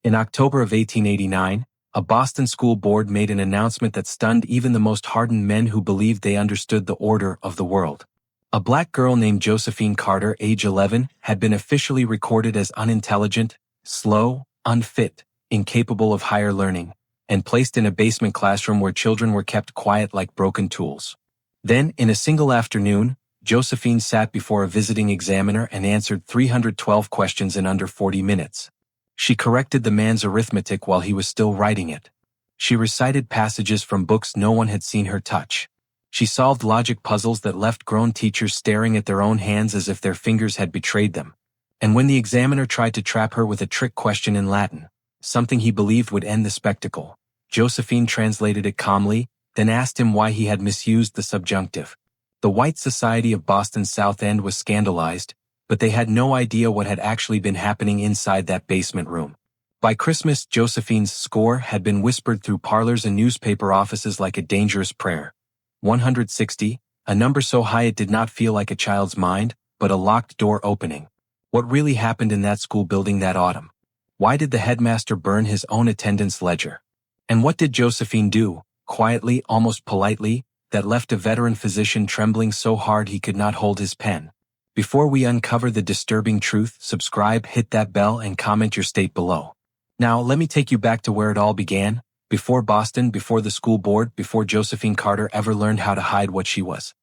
In October of 1889, a Boston school board made an announcement that stunned even the most hardened men who believed they understood the order of the world. A black girl named Josephine Carter, age 11, had been officially recorded as unintelligent, slow, unfit, incapable of higher learning, and placed in a basement classroom where children were kept quiet like broken tools. Then, in a single afternoon, Josephine sat before a visiting examiner and answered 312 questions in under 40 minutes. She corrected the man's arithmetic while he was still writing it. She recited passages from books no one had seen her touch. She solved logic puzzles that left grown teachers staring at their own hands as if their fingers had betrayed them. And when the examiner tried to trap her with a trick question in Latin, something he believed would end the spectacle, Josephine translated it calmly, then asked him why he had misused the subjunctive. The white society of Boston's South End was scandalized, but they had no idea what had actually been happening inside that basement room. By Christmas, Josephine's score had been whispered through parlors and newspaper offices like a dangerous prayer. 160, a number so high it did not feel like a child's mind, but a locked door opening. What really happened in that school building that autumn? Why did the headmaster burn his own attendance ledger? And what did Josephine do, quietly, almost politely, that left a veteran physician trembling so hard he could not hold his pen? Before we uncover the disturbing truth, subscribe, hit that bell, and comment your state below. Now, let me take you back to where it all began, before Boston, before the school board, before Josephine Carter ever learned how to hide what she was.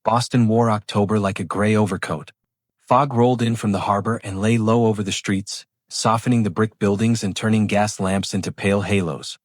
Boston wore October like a gray overcoat. Fog rolled in from the harbor and lay low over the streets, softening the brick buildings and turning gas lamps into pale halos.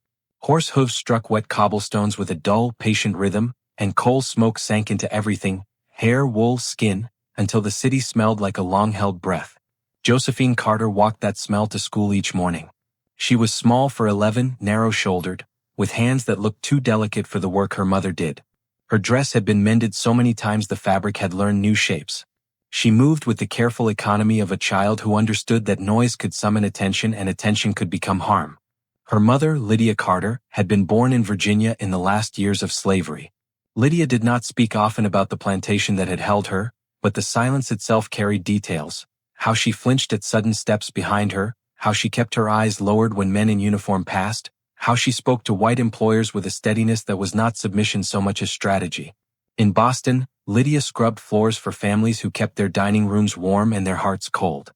Horse hooves struck wet cobblestones with a dull, patient rhythm, and coal smoke sank into everything, hair, wool, skin, until the city smelled like a long-held breath. Josephine Carter walked that smell to school each morning. She was small for 11, narrow-shouldered, with hands that looked too delicate for the work her mother did. Her dress had been mended so many times the fabric had learned new shapes. She moved with the careful economy of a child who understood that noise could summon attention and attention could become harm. Her mother, Lydia Carter, had been born in Virginia in the last years of slavery. Lydia did not speak often about the plantation that had held her, but the silence itself carried details: how she flinched at sudden steps behind her, how she kept her eyes lowered when men in uniform passed, how she spoke to white employers with a steadiness that was not submission so much as strategy. In Boston, Lydia scrubbed floors for families who kept their dining rooms warm and their hearts cold.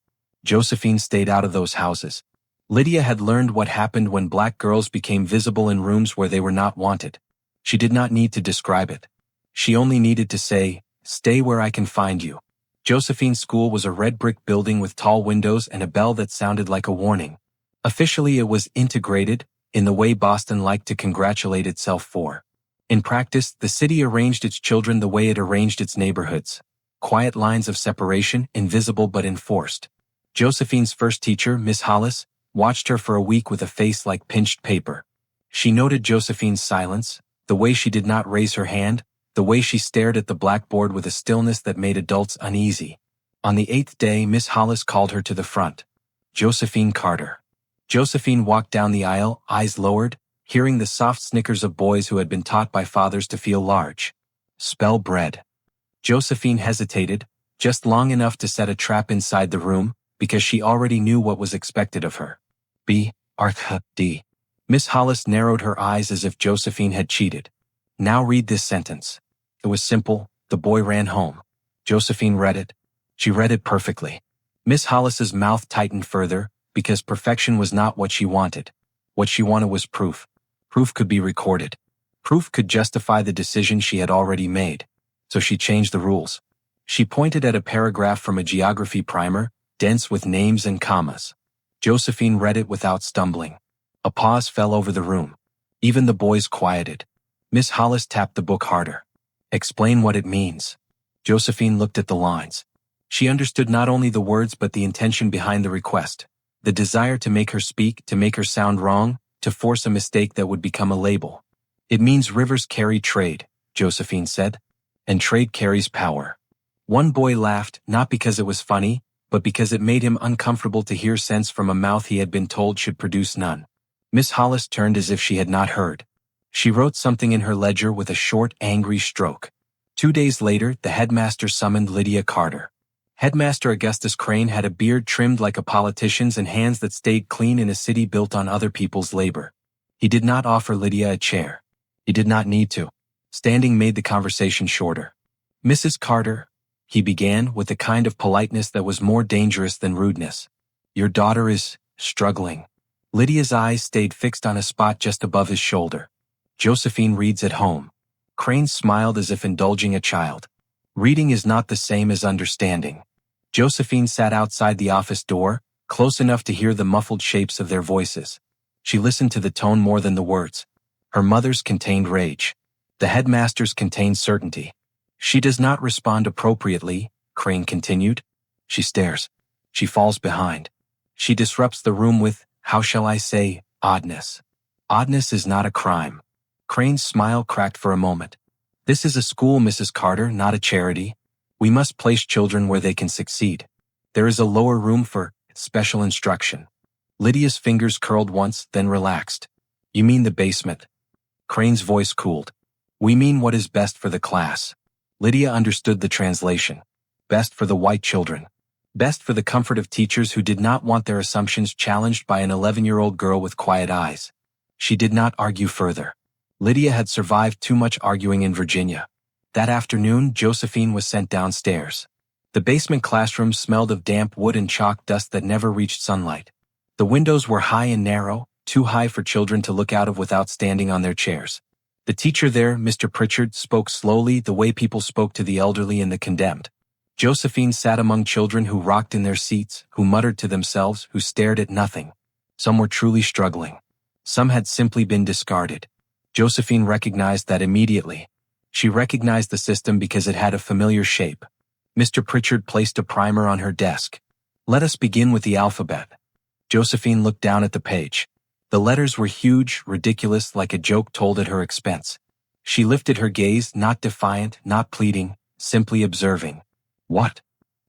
Josephine stayed out of those houses. Lydia had learned what happened when black girls became visible in rooms where they were not wanted. She did not need to describe it. She only needed to say, "Stay where I can find you." Josephine's school was a red brick building with tall windows and a bell that sounded like a warning. Officially, it was integrated, in the way Boston liked to congratulate itself for. In practice, the city arranged its children the way it arranged its neighborhoods. Quiet lines of separation, invisible but enforced. Josephine's first teacher, Miss Hollis, watched her for a week with a face like pinched paper. She noted Josephine's silence, the way she did not raise her hand, the way she stared at the blackboard with a stillness that made adults uneasy. On the 8th day, Miss Hollis called her to the front. Josephine Carter. Josephine walked down the aisle, eyes lowered, hearing the soft snickers of boys who had been taught by fathers to feel large. Spell bread. Josephine hesitated, just long enough to set a trap inside the room, because she already knew what was expected of her. B-R-D. Miss Hollis narrowed her eyes as if Josephine had cheated. Now read this sentence. It was simple: the boy ran home. Josephine read it. She read it perfectly. Miss Hollis's mouth tightened further, because perfection was not what she wanted. What she wanted was proof. Proof could be recorded. Proof could justify the decision she had already made. So she changed the rules. She pointed at a paragraph from a geography primer, dense with names and commas. Josephine read it without stumbling. A pause fell over the room. Even the boys quieted. Miss Hollis tapped the book harder. Explain what it means. Josephine looked at the lines. She understood not only the words but the intention behind the request. The desire to make her speak, to make her sound wrong, to force a mistake that would become a label. It means rivers carry trade, Josephine said. And trade carries power. One boy laughed, not because it was funny, but because it made him uncomfortable to hear sense from a mouth he had been told should produce none. Miss Hollis turned as if she had not heard. She wrote something in her ledger with a short, angry stroke. 2 days later, the headmaster summoned Lydia Carter. Headmaster Augustus Crane had a beard trimmed like a politician's and hands that stayed clean in a city built on other people's labor. He did not offer Lydia a chair. He did not need to. Standing made the conversation shorter. "Mrs. Carter," he began with a kind of politeness that was more dangerous than rudeness. "Your daughter is struggling." Lydia's eyes stayed fixed on a spot just above his shoulder. "Josephine reads at home." Crane smiled as if indulging a child. "Reading is not the same as understanding." Josephine sat outside the office door, close enough to hear the muffled shapes of their voices. She listened to the tone more than the words. Her mother's contained rage. The headmaster's contained certainty. "She does not respond appropriately," Crane continued. "She stares. She falls behind. She disrupts the room with, how shall I say, oddness. Oddness is not a crime." Crane's smile cracked for a moment. "This is a school, Mrs. Carter, not a charity. We must place children where they can succeed. There is a lower room for special instruction." Lydia's fingers curled once, then relaxed. "You mean the basement?" Crane's voice cooled. "We mean what is best for the class." Lydia understood the translation. Best for the white children. Best for the comfort of teachers who did not want their assumptions challenged by an 11-year-old girl with quiet eyes. She did not argue further. Lydia had survived too much arguing in Virginia. That afternoon, Josephine was sent downstairs. The basement classroom smelled of damp wood and chalk dust that never reached sunlight. The windows were high and narrow, too high for children to look out of without standing on their chairs. The teacher there, Mr. Pritchard, spoke slowly the way people spoke to the elderly and the condemned. Josephine sat among children who rocked in their seats, who muttered to themselves, who stared at nothing. Some were truly struggling. Some had simply been discarded. Josephine recognized that immediately. She recognized the system because it had a familiar shape. Mr. Pritchard placed a primer on her desk. "Let us begin with the alphabet." Josephine looked down at the page. The letters were huge, ridiculous, like a joke told at her expense. She lifted her gaze, not defiant, not pleading, simply observing. "What?"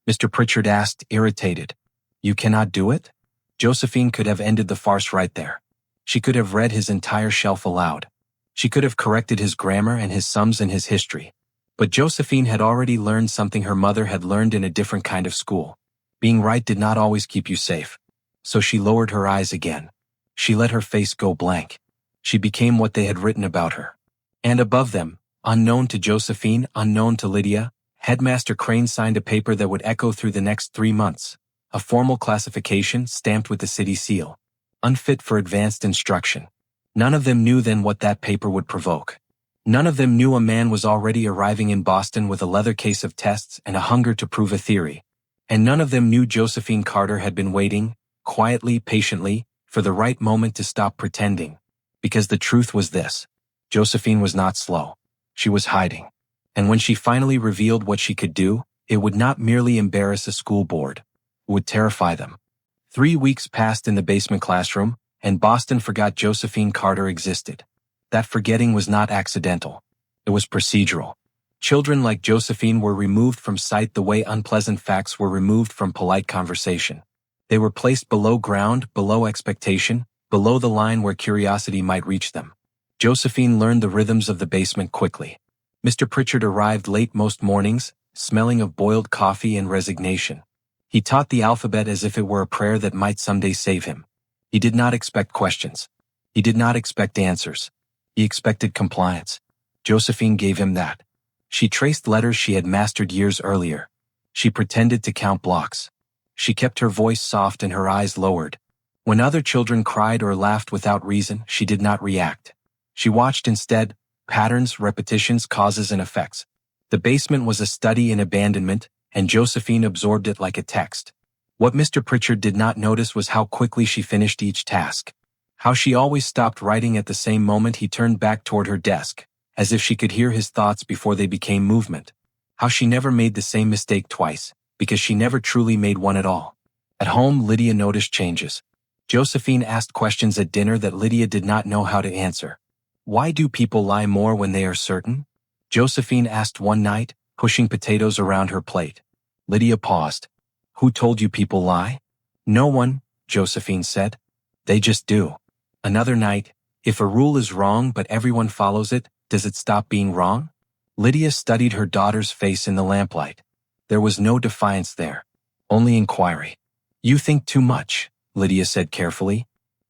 Mr. Pritchard asked, irritated. "You cannot do it?" Josephine could have ended the farce right there. She could have read his entire shelf aloud. She could have corrected his grammar and his sums and his history. But Josephine had already learned something her mother had learned in a different kind of school. Being right did not always keep you safe. So she lowered her eyes again. She let her face go blank. She became what they had written about her. And above them, unknown to Josephine, unknown to Lydia, Headmaster Crane signed a paper that would echo through the next 3 months. A formal classification stamped with the city seal. Unfit for advanced instruction. None of them knew then what that paper would provoke. None of them knew a man was already arriving in Boston with a leather case of tests and a hunger to prove a theory. And none of them knew Josephine Carter had been waiting, quietly, patiently, for the right moment to stop pretending. Because the truth was this. Josephine was not slow. She was hiding. And when she finally revealed what she could do, it would not merely embarrass a school board. It would terrify them. 3 weeks passed in the basement classroom, and Boston forgot Josephine Carter existed. That forgetting was not accidental. It was procedural. Children like Josephine were removed from sight the way unpleasant facts were removed from polite conversation. They were placed below ground, below expectation, below the line where curiosity might reach them. Josephine learned the rhythms of the basement quickly. Mr. Pritchard arrived late most mornings, smelling of boiled coffee and resignation. He taught the alphabet as if it were a prayer that might someday save him. He did not expect questions. He did not expect answers. He expected compliance. Josephine gave him that. She traced letters she had mastered years earlier. She pretended to count blocks. She kept her voice soft and her eyes lowered. When other children cried or laughed without reason, she did not react. She watched instead, patterns, repetitions, causes and effects. The basement was a study in abandonment, and Josephine absorbed it like a text. What Mr. Pritchard did not notice was how quickly she finished each task. How she always stopped writing at the same moment he turned back toward her desk, as if she could hear his thoughts before they became movement. How she never made the same mistake twice, because she never truly made one at all. At home, Lydia noticed changes. Josephine asked questions at dinner that Lydia did not know how to answer. Why do people lie more when they are certain? Josephine asked one night, pushing potatoes around her plate. Lydia paused. Who told you people lie? No one, Josephine said. They just do. Another night, if a rule is wrong but everyone follows it, does it stop being wrong? Lydia studied her daughter's face in the lamplight. There was no defiance there, only inquiry. You think too much, Lydia said carefully.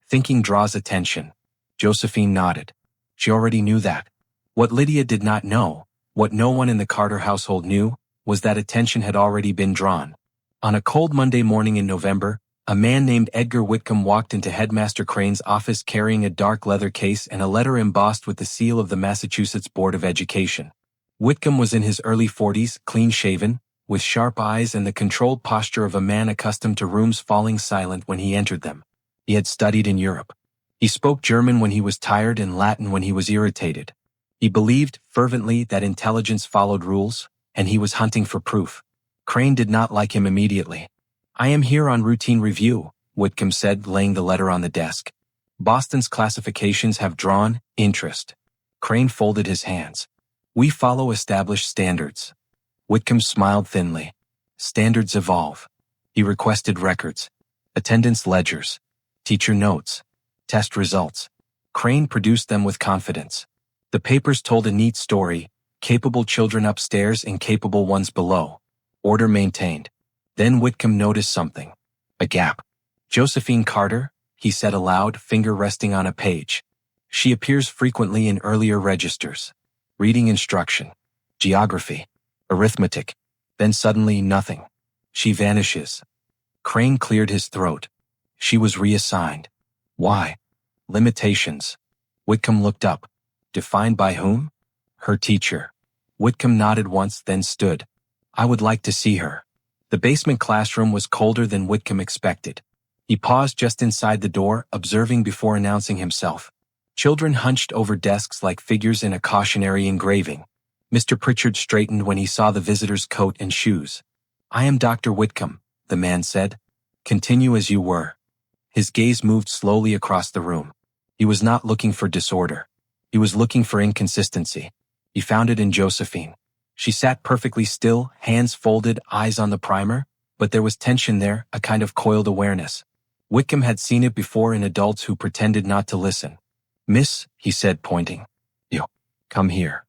Thinking draws attention. Josephine nodded. She already knew that. What Lydia did not know, what no one in the Carter household knew, was that attention had already been drawn. On a cold Monday morning in November, a man named Edgar Whitcomb walked into Headmaster Crane's office carrying a dark leather case and a letter embossed with the seal of the Massachusetts Board of Education. Whitcomb was in his early 40s, clean-shaven, with sharp eyes and the controlled posture of a man accustomed to rooms falling silent when he entered them. He had studied in Europe. He spoke German when he was tired and Latin when he was irritated. He believed fervently that intelligence followed rules, and he was hunting for proof. Crane did not like him immediately. I am here on routine review, Whitcomb said, laying the letter on the desk. Boston's classifications have drawn interest. Crane folded his hands. We follow established standards. Whitcomb smiled thinly. Standards evolve. He requested records, attendance ledgers, teacher notes, test results. Crane produced them with confidence. The papers told a neat story, capable children upstairs, incapable ones below. Order maintained. Then Whitcomb noticed something. A gap. Josephine Carter, he said aloud, finger resting on a page. She appears frequently in earlier registers. Reading instruction. Geography. Arithmetic. Then suddenly nothing. She vanishes. Crane cleared his throat. She was reassigned. Why? Limitations. Whitcomb looked up. Defined by whom? Her teacher. Whitcomb nodded once, then stood. I would like to see her. The basement classroom was colder than Whitcomb expected. He paused just inside the door, observing before announcing himself. Children hunched over desks like figures in a cautionary engraving. Mr. Pritchard straightened when he saw the visitor's coat and shoes. I am Dr. Whitcomb, the man said. Continue as you were. His gaze moved slowly across the room. He was not looking for disorder. He was looking for inconsistency. He found it in Josephine. She sat perfectly still, hands folded, eyes on the primer, but there was tension there, a kind of coiled awareness. Whitcomb had seen it before in adults who pretended not to listen. Miss, he said, pointing. You, come here.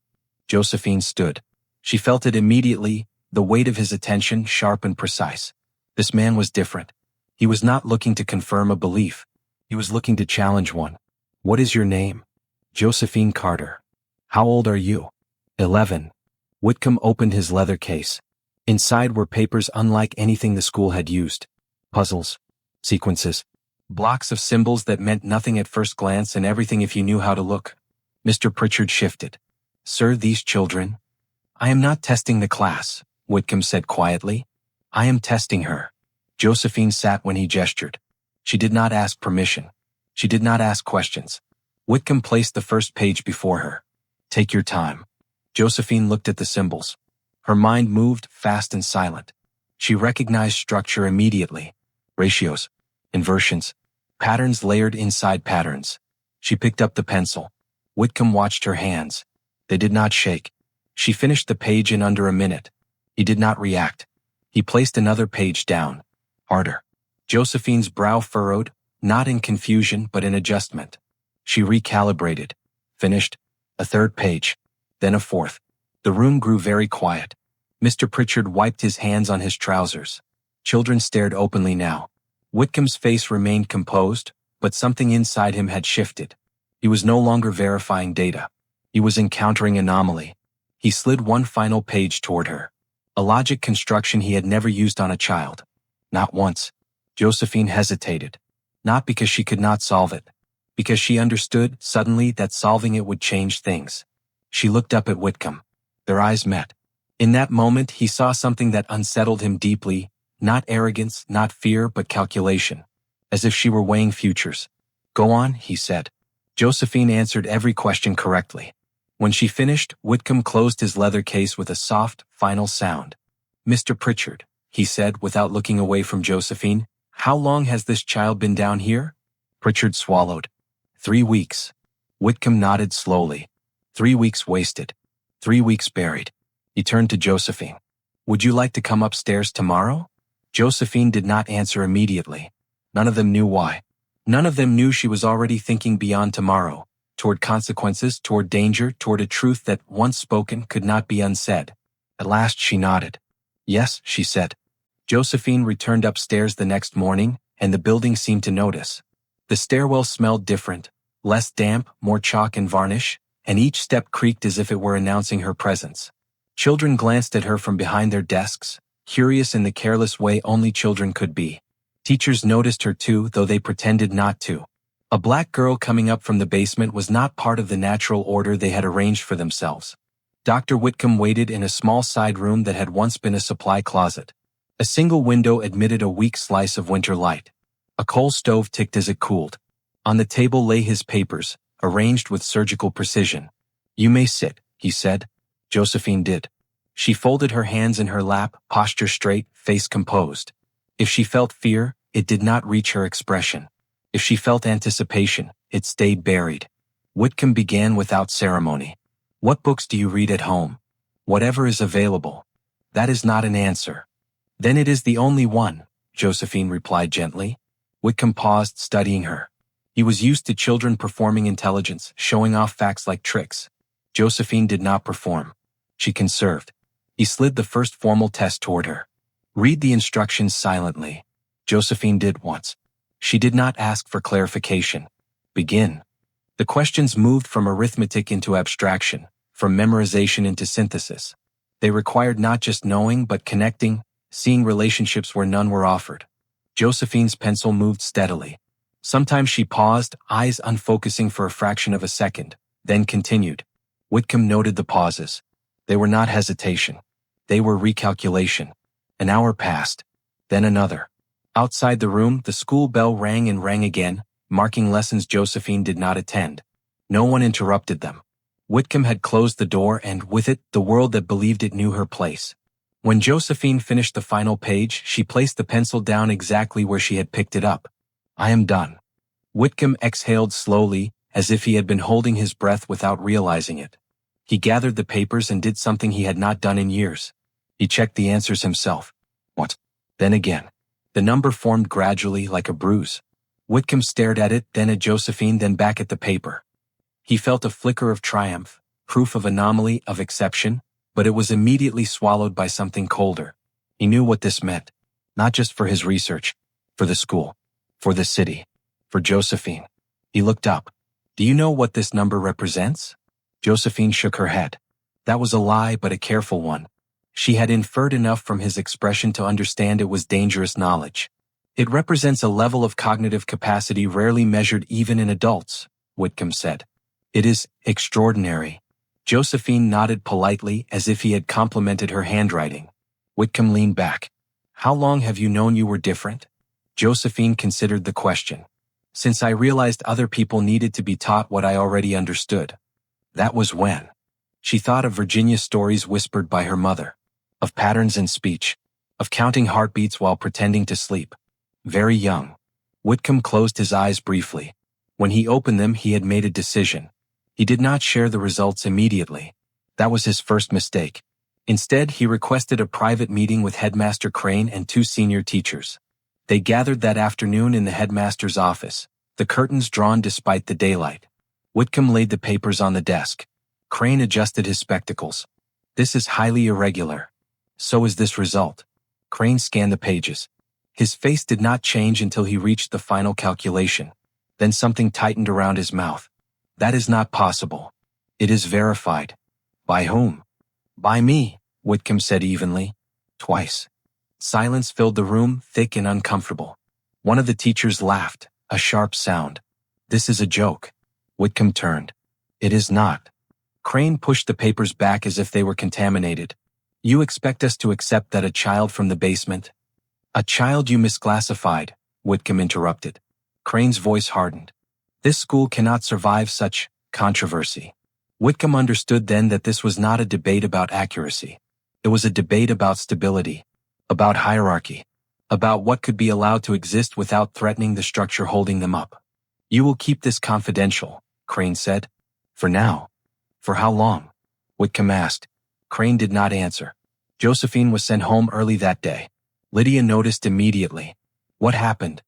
Josephine stood. She felt it immediately, the weight of his attention, sharp and precise. This man was different. He was not looking to confirm a belief. He was looking to challenge one. What is your name? Josephine Carter. How old are you? 11. Whitcomb opened his leather case. Inside were papers unlike anything the school had used. Puzzles. Sequences. Blocks of symbols that meant nothing at first glance and everything if you knew how to look. Mr. Pritchard shifted. Sir, these children? I am not testing the class, Whitcomb said quietly. I am testing her. Josephine sat when he gestured. She did not ask permission. She did not ask questions. Whitcomb placed the first page before her. Take your time. Josephine looked at the symbols. Her mind moved, fast and silent. She recognized structure immediately. Ratios, inversions, patterns layered inside patterns. She picked up the pencil. Whitcomb watched her hands. They did not shake. She finished the page in under a minute. He did not react. He placed another page down. Harder. Josephine's brow furrowed, not in confusion but in adjustment. She recalibrated. Finished. A third page. Then a fourth. The room grew very quiet. Mr. Pritchard wiped his hands on his trousers. Children stared openly now. Whitcomb's face remained composed, but something inside him had shifted. He was no longer verifying data. He was encountering anomaly. He slid one final page toward her. A logic construction he had never used on a child. Not once. Josephine hesitated. Not because she could not solve it. Because she understood, suddenly, that solving it would change things. She looked up at Whitcomb. Their eyes met. In that moment, he saw something that unsettled him deeply, not arrogance, not fear, but calculation. As if she were weighing futures. Go on, he said. Josephine answered every question correctly. When she finished, Whitcomb closed his leather case with a soft, final sound. Mr. Pritchard, he said without looking away from Josephine, how long has this child been down here? Pritchard swallowed. 3 weeks. Whitcomb nodded slowly. 3 weeks wasted. 3 weeks buried. He turned to Josephine. Would you like to come upstairs tomorrow? Josephine did not answer immediately. None of them knew why. None of them knew she was already thinking beyond tomorrow, toward consequences, toward danger, toward a truth that, once spoken, could not be unsaid. At last she nodded. Yes, she said. Josephine returned upstairs the next morning, and the building seemed to notice. The stairwell smelled different, less damp, more chalk and varnish, and each step creaked as if it were announcing her presence. Children glanced at her from behind their desks, curious in the careless way only children could be. Teachers noticed her too, though they pretended not to. A black girl coming up from the basement was not part of the natural order they had arranged for themselves. Dr. Whitcomb waited in a small side room that had once been a supply closet. A single window admitted a weak slice of winter light. A coal stove ticked as it cooled. On the table lay his papers, arranged with surgical precision. "You may sit," he said. Josephine did. She folded her hands in her lap, posture straight, face composed. If she felt fear, it did not reach her expression. If she felt anticipation, it stayed buried. Whitcomb began without ceremony. "What books do you read at home?" "Whatever is available." "That is not an answer." "Then it is the only one," Josephine replied gently. Whitcomb paused, studying her. He was used to children performing intelligence, showing off facts like tricks. Josephine did not perform. She conserved. He slid the first formal test toward her. "Read the instructions silently." Josephine did once. She did not ask for clarification. "Begin." The questions moved from arithmetic into abstraction, from memorization into synthesis. They required not just knowing but connecting, seeing relationships where none were offered. Josephine's pencil moved steadily. Sometimes she paused, eyes unfocusing for a fraction of a second, then continued. Whitcomb noted the pauses. They were not hesitation. They were recalculation. An hour passed. Then another. Outside the room, the school bell rang and rang again, marking lessons Josephine did not attend. No one interrupted them. Whitcomb had closed the door and, with it, the world that believed it knew her place. When Josephine finished the final page, she placed the pencil down exactly where she had picked it up. "I am done." Whitcomb exhaled slowly, as if he had been holding his breath without realizing it. He gathered the papers and did something he had not done in years. He checked the answers himself. What? Then again. The number formed gradually like a bruise. Whitcomb stared at it, then at Josephine, then back at the paper. He felt a flicker of triumph, proof of anomaly, of exception, but it was immediately swallowed by something colder. He knew what this meant. Not just for his research, for the school, for the city, for Josephine. He looked up. "Do you know what this number represents?" Josephine shook her head. That was a lie, but a careful one. She had inferred enough from his expression to understand it was dangerous knowledge. "It represents a level of cognitive capacity rarely measured even in adults," Whitcomb said. "It is extraordinary." Josephine nodded politely as if he had complimented her handwriting. Whitcomb leaned back. "How long have you known you were different?" Josephine considered the question. "Since I realized other people needed to be taught what I already understood." That was when. She thought of Virginia's stories whispered by her mother. Of patterns in speech. Of counting heartbeats while pretending to sleep. Very young. Whitcomb closed his eyes briefly. When he opened them, he had made a decision. He did not share the results immediately. That was his first mistake. Instead, he requested a private meeting with Headmaster Crane and 2 senior teachers. They gathered that afternoon in the headmaster's office, the curtains drawn despite the daylight. Whitcomb laid the papers on the desk. Crane adjusted his spectacles. "This is highly irregular." "So is this result." Crane scanned the pages. His face did not change until he reached the final calculation. Then something tightened around his mouth. "That is not possible." "It is verified." "By whom?" "By me," Whitcomb said evenly. "Twice." Silence filled the room, thick and uncomfortable. One of the teachers laughed, a sharp sound. "This is a joke." Whitcomb turned. "It is not." Crane pushed the papers back as if they were contaminated. "You expect us to accept that a child from the basement—" "A child you misclassified," Whitcomb interrupted. Crane's voice hardened. "This school cannot survive such controversy." Whitcomb understood then that this was not a debate about accuracy. It was a debate about stability, about hierarchy, about what could be allowed to exist without threatening the structure holding them up. "You will keep this confidential," Crane said. "For now." "For how long?" Whitcomb asked. Crane did not answer. Josephine was sent home early that day. Lydia noticed immediately. "What happened?"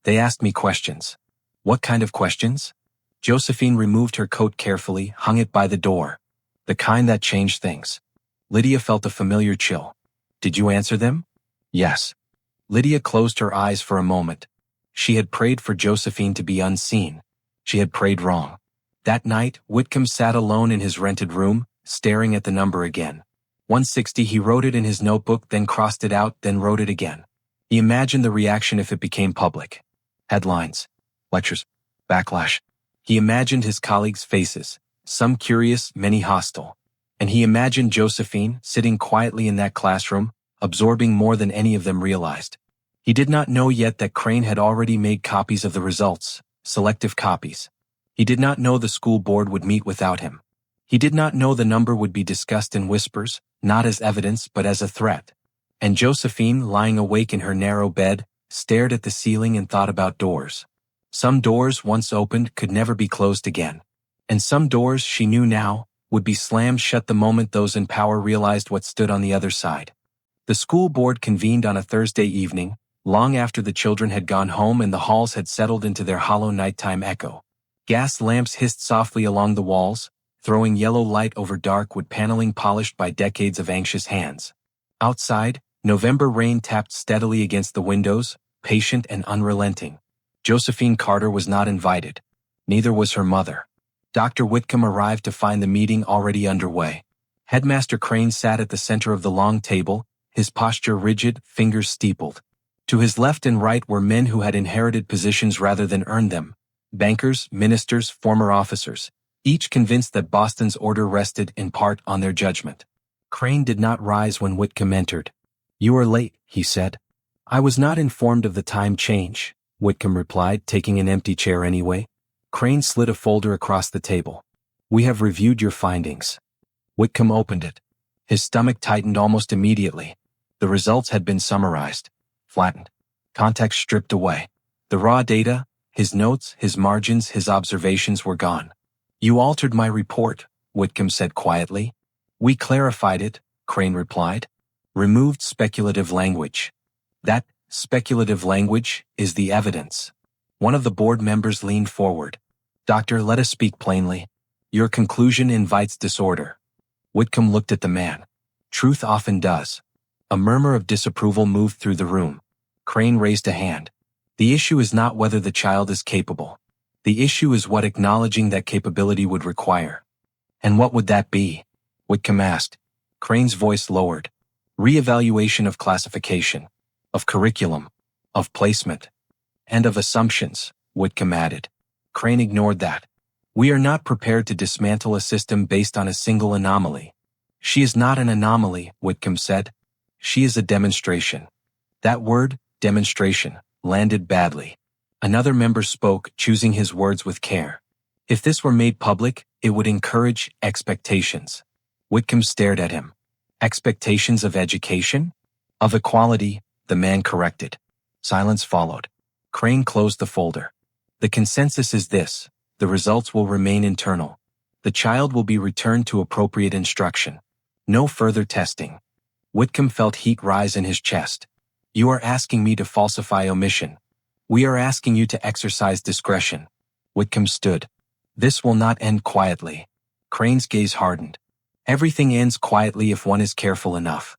"They asked me questions." "What kind of questions?" Josephine removed her coat carefully, hung it by the door. "The kind that changed things." Lydia felt a familiar chill. Did you answer them? Yes. Lydia closed her eyes for a moment. She had prayed for Josephine to be unseen. She had prayed wrong. That night, Whitcomb sat alone in his rented room, staring at the number again. 160. He wrote it in his notebook, then crossed it out, then wrote it again. He imagined the reaction if it became public. Headlines. Lectures. Backlash. He imagined his colleagues' faces, some curious, many hostile. And he imagined Josephine, sitting quietly in that classroom, absorbing more than any of them realized. He did not know yet that Crane had already made copies of the results, selective copies. He did not know the school board would meet without him. He did not know the number would be discussed in whispers, not as evidence but as a threat. And Josephine, lying awake in her narrow bed, stared at the ceiling and thought about doors. Some doors, once opened, could never be closed again. And some doors, she knew now, would be slammed shut the moment those in power realized what stood on the other side. The school board convened on a Thursday evening, long after the children had gone home and the halls had settled into their hollow nighttime echo. Gas lamps hissed softly along the walls, throwing yellow light over dark wood paneling polished by decades of anxious hands. Outside, November rain tapped steadily against the windows, patient and unrelenting. Josephine Carter was not invited. Neither was her mother. Dr. Whitcomb arrived to find the meeting already underway. Headmaster Crane sat at the center of the long table, his posture rigid, fingers steepled. To his left and right were men who had inherited positions rather than earned them. Bankers, ministers, former officers, each convinced that Boston's order rested in part on their judgment. Crane did not rise when Whitcomb entered. "You are late," he said. "I was not informed of the time change," Whitcomb replied, taking an empty chair anyway. Crane slid a folder across the table. "We have reviewed your findings." Whitcomb opened it. His stomach tightened almost immediately. The results had been summarized, flattened, context stripped away. The raw data, his notes, his margins, his observations were gone. "You altered my report," Whitcomb said quietly. "We clarified it," Crane replied. "Removed speculative language. That speculative language is the evidence." One of the board members leaned forward. "Doctor, let us speak plainly. Your conclusion invites disorder." Whitcomb looked at the man. Truth often does. A murmur of disapproval moved through the room. Crane raised a hand. "The issue is not whether the child is capable. The issue is what acknowledging that capability would require." "And what would that be?" Whitcomb asked. Crane's voice lowered. "Re-evaluation of classification, of curriculum, of placement, and of assumptions," Whitcomb added. Crane ignored that. "We are not prepared to dismantle a system based on a single anomaly." "She is not an anomaly," Whitcomb said. "She is a demonstration." That word, demonstration, landed badly. Another member spoke, choosing his words with care. "If this were made public, it would encourage expectations." Whitcomb stared at him. "Expectations of education? Of equality," the man corrected. Silence followed. Crane closed the folder. "The consensus is this: the results will remain internal. The child will be returned to appropriate instruction. No further testing." Whitcomb felt heat rise in his chest. "You are asking me to falsify omission. We are asking you to exercise discretion." Whitcomb stood. "This will not end quietly." Crane's gaze hardened. "Everything ends quietly if one is careful enough."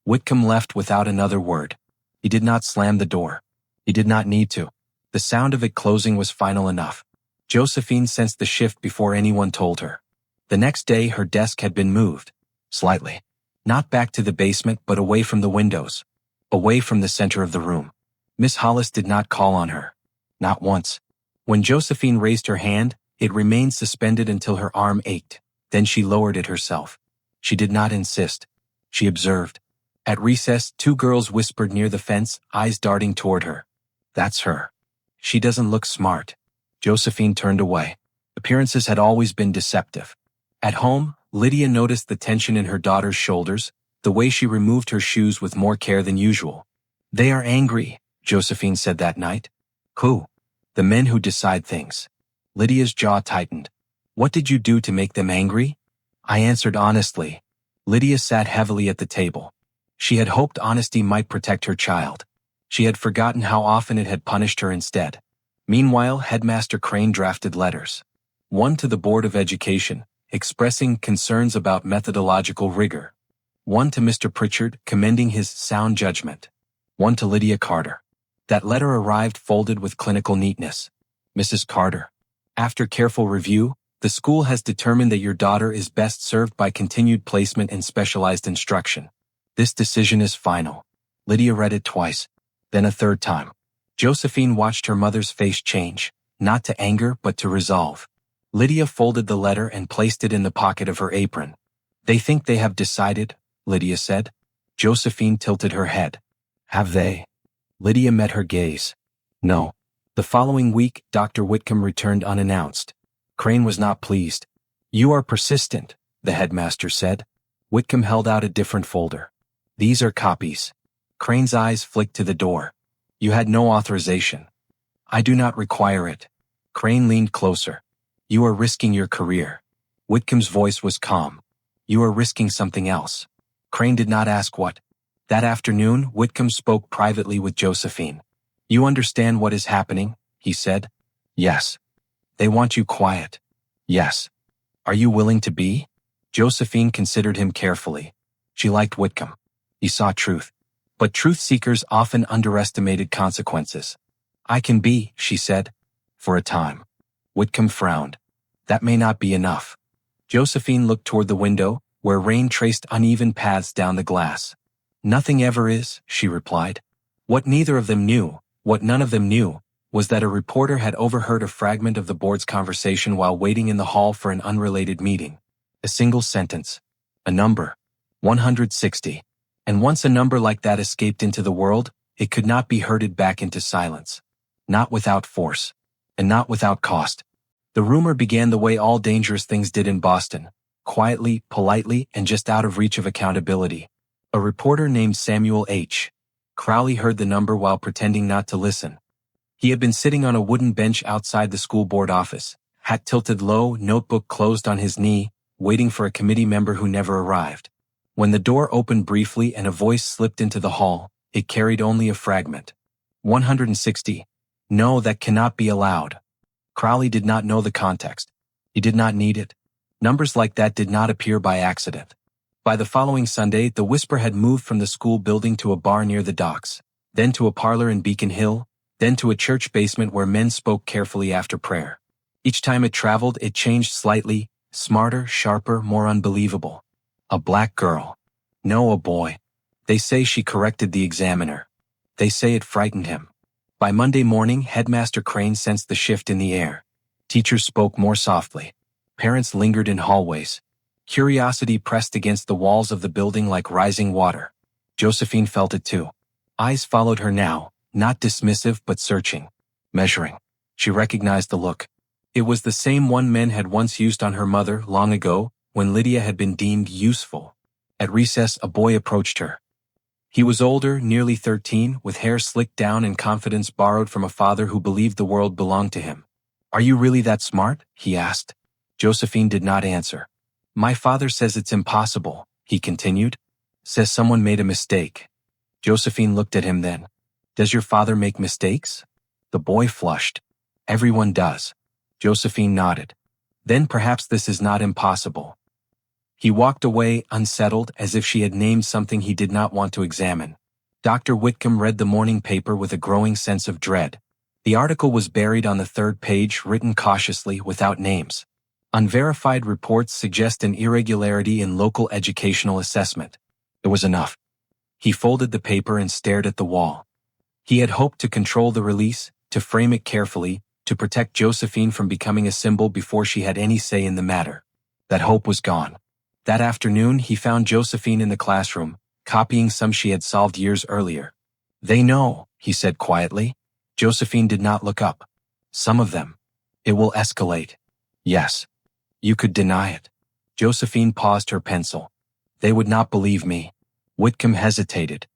Whitcomb left without another word. He did not slam the door. He did not need to. The sound of it closing was final enough. Josephine sensed the shift before anyone told her. The next day her desk had been moved. Slightly. Not back to the basement but away from the windows. Away from the center of the room. Miss Hollis did not call on her. Not once. When Josephine raised her hand, it remained suspended until her arm ached. Then she lowered it herself. She did not insist. She observed. At recess, two girls whispered near the fence, eyes darting toward her. "That's her. She doesn't look smart." Josephine turned away. Appearances had always been deceptive. At home, Lydia noticed the tension in her daughter's shoulders, the way she removed her shoes with more care than usual. "They are angry," Josephine said that night. "Who?" "The men who decide things." Lydia's jaw tightened. "What did you do to make them angry?" I answered honestly. Lydia sat heavily at the table. She had hoped honesty might protect her child. She had forgotten how often it had punished her instead. Meanwhile, Headmaster Crane drafted letters. One to the Board of Education, expressing concerns about methodological rigor. One to Mr. Pritchard, commending his sound judgment. One to Lydia Carter. That letter arrived folded with clinical neatness. Mrs. Carter. After careful review, the school has determined that your daughter is best served by continued placement in specialized instruction. This decision is final. Lydia read it twice, then a third time. Josephine watched her mother's face change, not to anger but to resolve. Lydia folded the letter and placed it in the pocket of her apron. They think they have decided, Lydia said. Josephine tilted her head. Have they? Lydia met her gaze. No. The following week, Dr. Whitcomb returned unannounced. Crane was not pleased. You are persistent, the headmaster said. Whitcomb held out a different folder. These are copies. Crane's eyes flicked to the door. You had no authorization. I do not require it. Crane leaned closer. You are risking your career. Whitcomb's voice was calm. You are risking something else. Crane did not ask what. That afternoon, Whitcomb spoke privately with Josephine. You understand what is happening, he said. Yes. They want you quiet. Yes. Are you willing to be? Josephine considered him carefully. She liked Whitcomb. He saw truth. But truth-seekers often underestimated consequences. I can be, she said. For a time. Whitcomb frowned. That may not be enough. Josephine looked toward the window, where rain traced uneven paths down the glass. Nothing ever is, she replied. What neither of them knew, what none of them knew, was that a reporter had overheard a fragment of the board's conversation while waiting in the hall for an unrelated meeting. A single sentence. A number. 160. And once a number like that escaped into the world, it could not be herded back into silence. Not without force. And not without cost. The rumor began the way all dangerous things did in Boston. Quietly, politely, and just out of reach of accountability. A reporter named Samuel H. Crowley heard the number while pretending not to listen. He had been sitting on a wooden bench outside the school board office, hat tilted low, notebook closed on his knee, waiting for a committee member who never arrived. When the door opened briefly and a voice slipped into the hall, it carried only a fragment. 160. No, that cannot be allowed. Crowley did not know the context. He did not need it. Numbers like that did not appear by accident. By the following Sunday, the whisper had moved from the school building to a bar near the docks, then to a parlor in Beacon Hill, then to a church basement where men spoke carefully after prayer. Each time it traveled, it changed slightly, smarter, sharper, more unbelievable. A black girl. No, a boy. They say she corrected the examiner. They say it frightened him. By Monday morning, Headmaster Crane sensed the shift in the air. Teachers spoke more softly. Parents lingered in hallways. Curiosity pressed against the walls of the building like rising water. Josephine felt it too. Eyes followed her now, not dismissive but searching. Measuring. She recognized the look. It was the same one men had once used on her mother long ago, when Lydia had been deemed useful. At recess, a boy approached her. He was older, nearly 13, with hair slicked down and confidence borrowed from a father who believed the world belonged to him. Are you really that smart? He asked. Josephine did not answer. My father says it's impossible, he continued. Says someone made a mistake. Josephine looked at him then. Does your father make mistakes? The boy flushed. Everyone does. Josephine nodded. Then perhaps this is not impossible. He walked away, unsettled, as if she had named something he did not want to examine. Dr. Whitcomb read the morning paper with a growing sense of dread. The article was buried on the third page, written cautiously, without names. Unverified reports suggest an irregularity in local educational assessment. It was enough. He folded the paper and stared at the wall. He had hoped to control the release, to frame it carefully, to protect Josephine from becoming a symbol before she had any say in the matter. That hope was gone. That afternoon, he found Josephine in the classroom, copying some she had solved years earlier. They know, he said quietly. Josephine did not look up. Some of them. It will escalate. Yes. You could deny it. Josephine paused her pencil. They would not believe me. Whitcomb hesitated.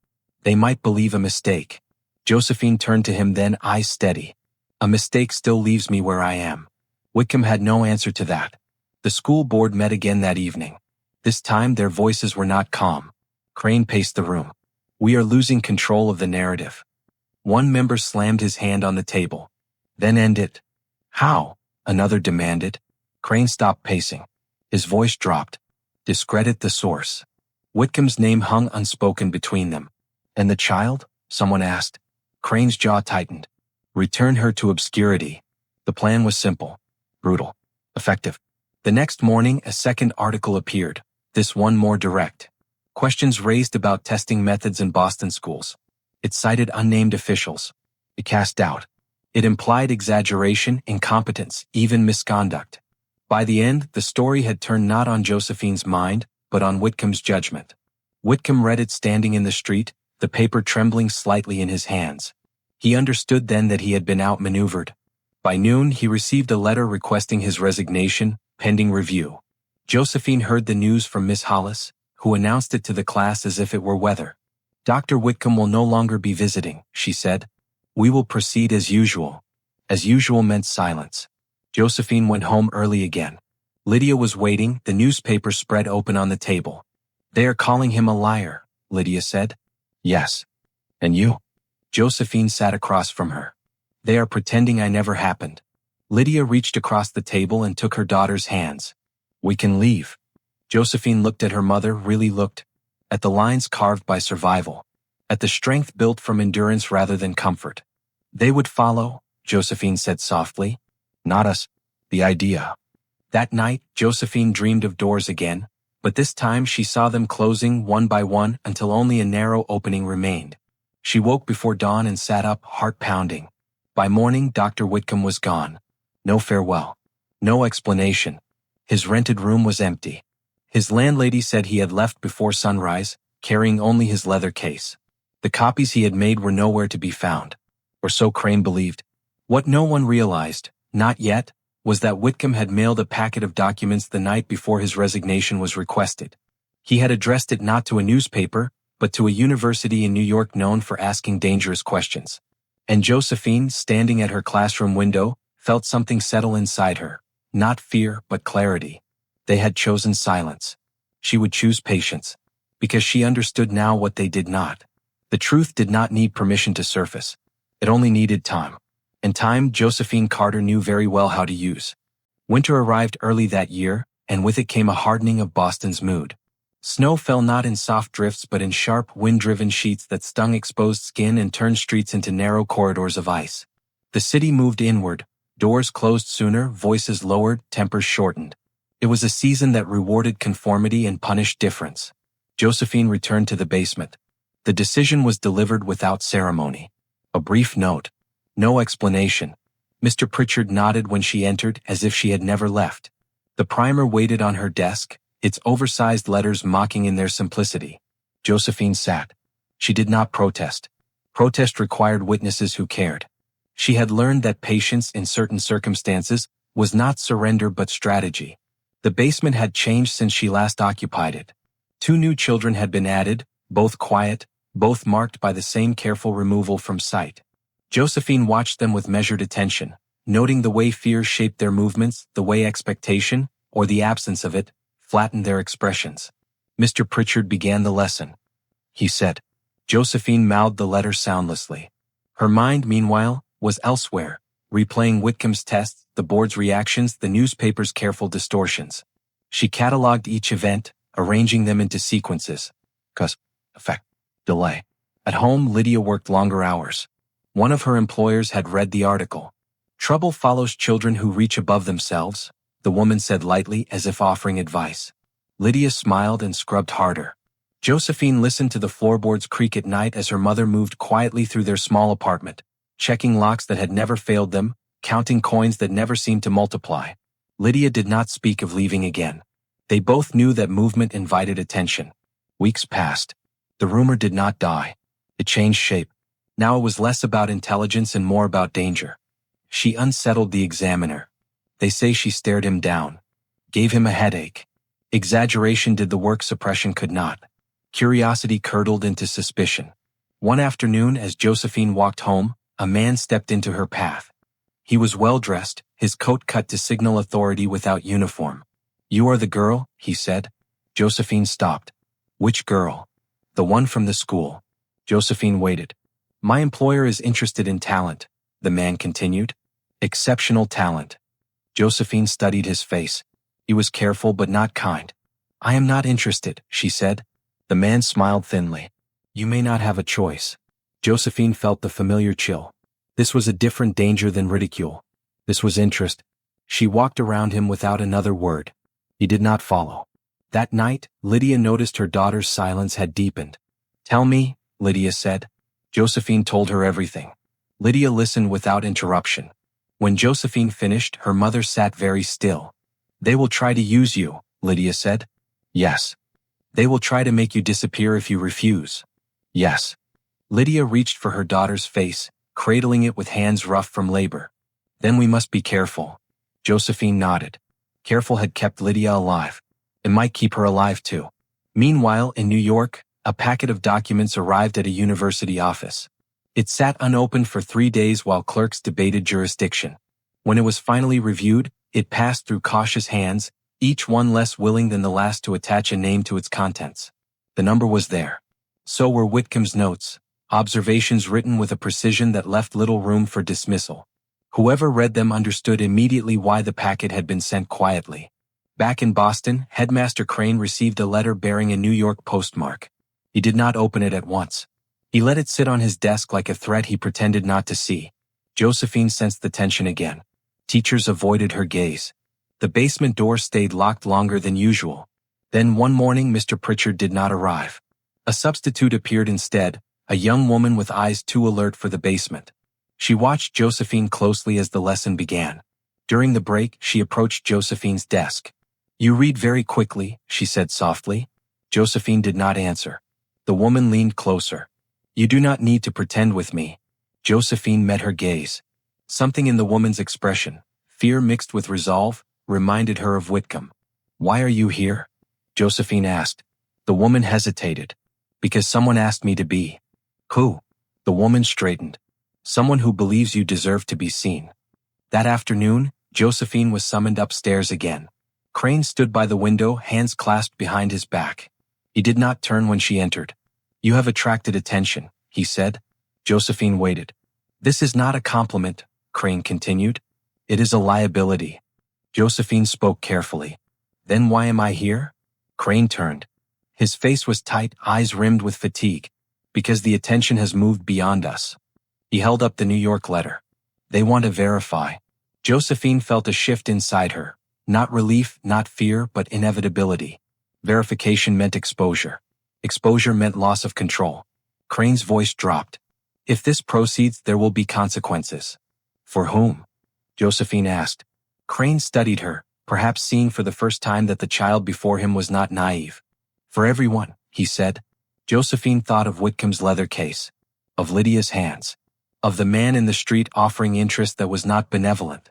They might believe a mistake. Josephine turned to him then, eyes steady. A mistake still leaves me where I am. Whitcomb had no answer to that. The school board met again that evening. This time their voices were not calm. Crane paced the room. We are losing control of the narrative. One member slammed his hand on the table. Then end it. How? Another demanded. Crane stopped pacing. His voice dropped. Discredit the source. Whitcomb's name hung unspoken between them. And the child? Someone asked. Crane's jaw tightened. Return her to obscurity. The plan was simple, brutal, effective. The next morning, a second article appeared, this one more direct. Questions raised about testing methods in Boston schools. It cited unnamed officials. It cast doubt. It implied exaggeration, incompetence, even misconduct. By the end, the story had turned not on Josephine's mind, but on Whitcomb's judgment. Whitcomb read it standing in the street, the paper trembling slightly in his hands. He understood then that he had been outmaneuvered. By noon, he received a letter requesting his resignation, pending review. Josephine heard the news from Miss Hollis, who announced it to the class as if it were weather. Dr. Whitcomb will no longer be visiting, she said. We will proceed as usual. As usual meant silence. Josephine went home early again. Lydia was waiting, the newspaper spread open on the table. They are calling him a liar, Lydia said. Yes. And you? Josephine sat across from her. They are pretending I never happened. Lydia reached across the table and took her daughter's hands. We can leave. Josephine looked at her mother, really looked. At the lines carved by survival. At the strength built from endurance rather than comfort. They would follow, Josephine said softly. Not us. The idea. That night, Josephine dreamed of doors again, but this time she saw them closing one by one until only a narrow opening remained. She woke before dawn and sat up, heart pounding. By morning, Dr. Whitcomb was gone. No farewell. No explanation. His rented room was empty. His landlady said he had left before sunrise, carrying only his leather case. The copies he had made were nowhere to be found. Or so Crane believed. What no one realized, not yet, was that Whitcomb had mailed a packet of documents the night before his resignation was requested. He had addressed it not to a newspaper, but to a university in New York known for asking dangerous questions. And Josephine, standing at her classroom window, felt something settle inside her. Not fear, but clarity. They had chosen silence. She would choose patience. Because she understood now what they did not. The truth did not need permission to surface. It only needed time. And time Josephine Carter knew very well how to use. Winter arrived early that year, and with it came a hardening of Boston's mood. Snow fell not in soft drifts but in sharp, wind-driven sheets that stung exposed skin and turned streets into narrow corridors of ice. The city moved inward, doors closed sooner, voices lowered, tempers shortened. It was a season that rewarded conformity and punished difference. Josephine returned to the basement. The decision was delivered without ceremony. A brief note. No explanation. Mr. Pritchard nodded when she entered as if she had never left. The primer waited on her desk, its oversized letters mocking in their simplicity. Josephine sat. She did not protest. Protest required witnesses who cared. She had learned that patience in certain circumstances was not surrender but strategy. The basement had changed since she last occupied it. 2 new children had been added, both quiet, both marked by the same careful removal from sight. Josephine watched them with measured attention, noting the way fear shaped their movements, the way expectation, or the absence of it, flattened their expressions. Mr. Pritchard began the lesson. He said. Josephine mouthed the letter soundlessly. Her mind, meanwhile, was elsewhere, replaying Whitcomb's tests, the board's reactions, the newspaper's careful distortions. She catalogued each event, arranging them into sequences. Cause, effect, delay. At home, Lydia worked longer hours. One of her employers had read the article. Trouble follows children who reach above themselves, the woman said lightly as if offering advice. Lydia smiled and scrubbed harder. Josephine listened to the floorboards creak at night as her mother moved quietly through their small apartment, checking locks that had never failed them, counting coins that never seemed to multiply. Lydia did not speak of leaving again. They both knew that movement invited attention. Weeks passed. The rumor did not die. It changed shape. Now it was less about intelligence and more about danger. She unsettled the examiner. They say she stared him down. Gave him a headache. Exaggeration did the work suppression could not. Curiosity curdled into suspicion. One afternoon, as Josephine walked home, a man stepped into her path. He was well-dressed, his coat cut to signal authority without uniform. You are the girl, he said. Josephine stopped. Which girl? The one from the school. Josephine waited. My employer is interested in talent, the man continued. Exceptional talent. Josephine studied his face. He was careful but not kind. I am not interested, she said. The man smiled thinly. You may not have a choice. Josephine felt the familiar chill. This was a different danger than ridicule. This was interest. She walked around him without another word. He did not follow. That night, Lydia noticed her daughter's silence had deepened. Tell me, Lydia said. Josephine told her everything. Lydia listened without interruption. When Josephine finished, her mother sat very still. They will try to use you, Lydia said. Yes. They will try to make you disappear if you refuse. Yes. Lydia reached for her daughter's face, cradling it with hands rough from labor. Then we must be careful. Josephine nodded. Careful had kept Lydia alive. It might keep her alive too. Meanwhile, in New York, a packet of documents arrived at a university office. It sat unopened for 3 days while clerks debated jurisdiction. When it was finally reviewed, it passed through cautious hands, each one less willing than the last to attach a name to its contents. The number was there. So were Whitcomb's notes, observations written with a precision that left little room for dismissal. Whoever read them understood immediately why the packet had been sent quietly. Back in Boston, Headmaster Crane received a letter bearing a New York postmark. He did not open it at once. He let it sit on his desk like a threat he pretended not to see. Josephine sensed the tension again. Teachers avoided her gaze. The basement door stayed locked longer than usual. Then one morning Mr. Pritchard did not arrive. A substitute appeared instead, a young woman with eyes too alert for the basement. She watched Josephine closely as the lesson began. During the break, she approached Josephine's desk. You read very quickly, she said softly. Josephine did not answer. The woman leaned closer. You do not need to pretend with me. Josephine met her gaze. Something in the woman's expression, fear mixed with resolve, reminded her of Whitcomb. Why are you here? Josephine asked. The woman hesitated. Because someone asked me to be. Who? The woman straightened. Someone who believes you deserve to be seen. That afternoon, Josephine was summoned upstairs again. Crane stood by the window, hands clasped behind his back. He did not turn when she entered. You have attracted attention, he said. Josephine waited. This is not a compliment, Crane continued. It is a liability. Josephine spoke carefully. Then why am I here? Crane turned. His face was tight, eyes rimmed with fatigue. Because the attention has moved beyond us. He held up the New York letter. They want to verify. Josephine felt a shift inside her. Not relief, not fear, but inevitability. Verification meant exposure. Exposure meant loss of control. Crane's voice dropped. If this proceeds, there will be consequences. For whom? Josephine asked. Crane studied her, perhaps seeing for the first time that the child before him was not naive. For everyone, he said. Josephine thought of Whitcomb's leather case. Of Lydia's hands. Of the man in the street offering interest that was not benevolent.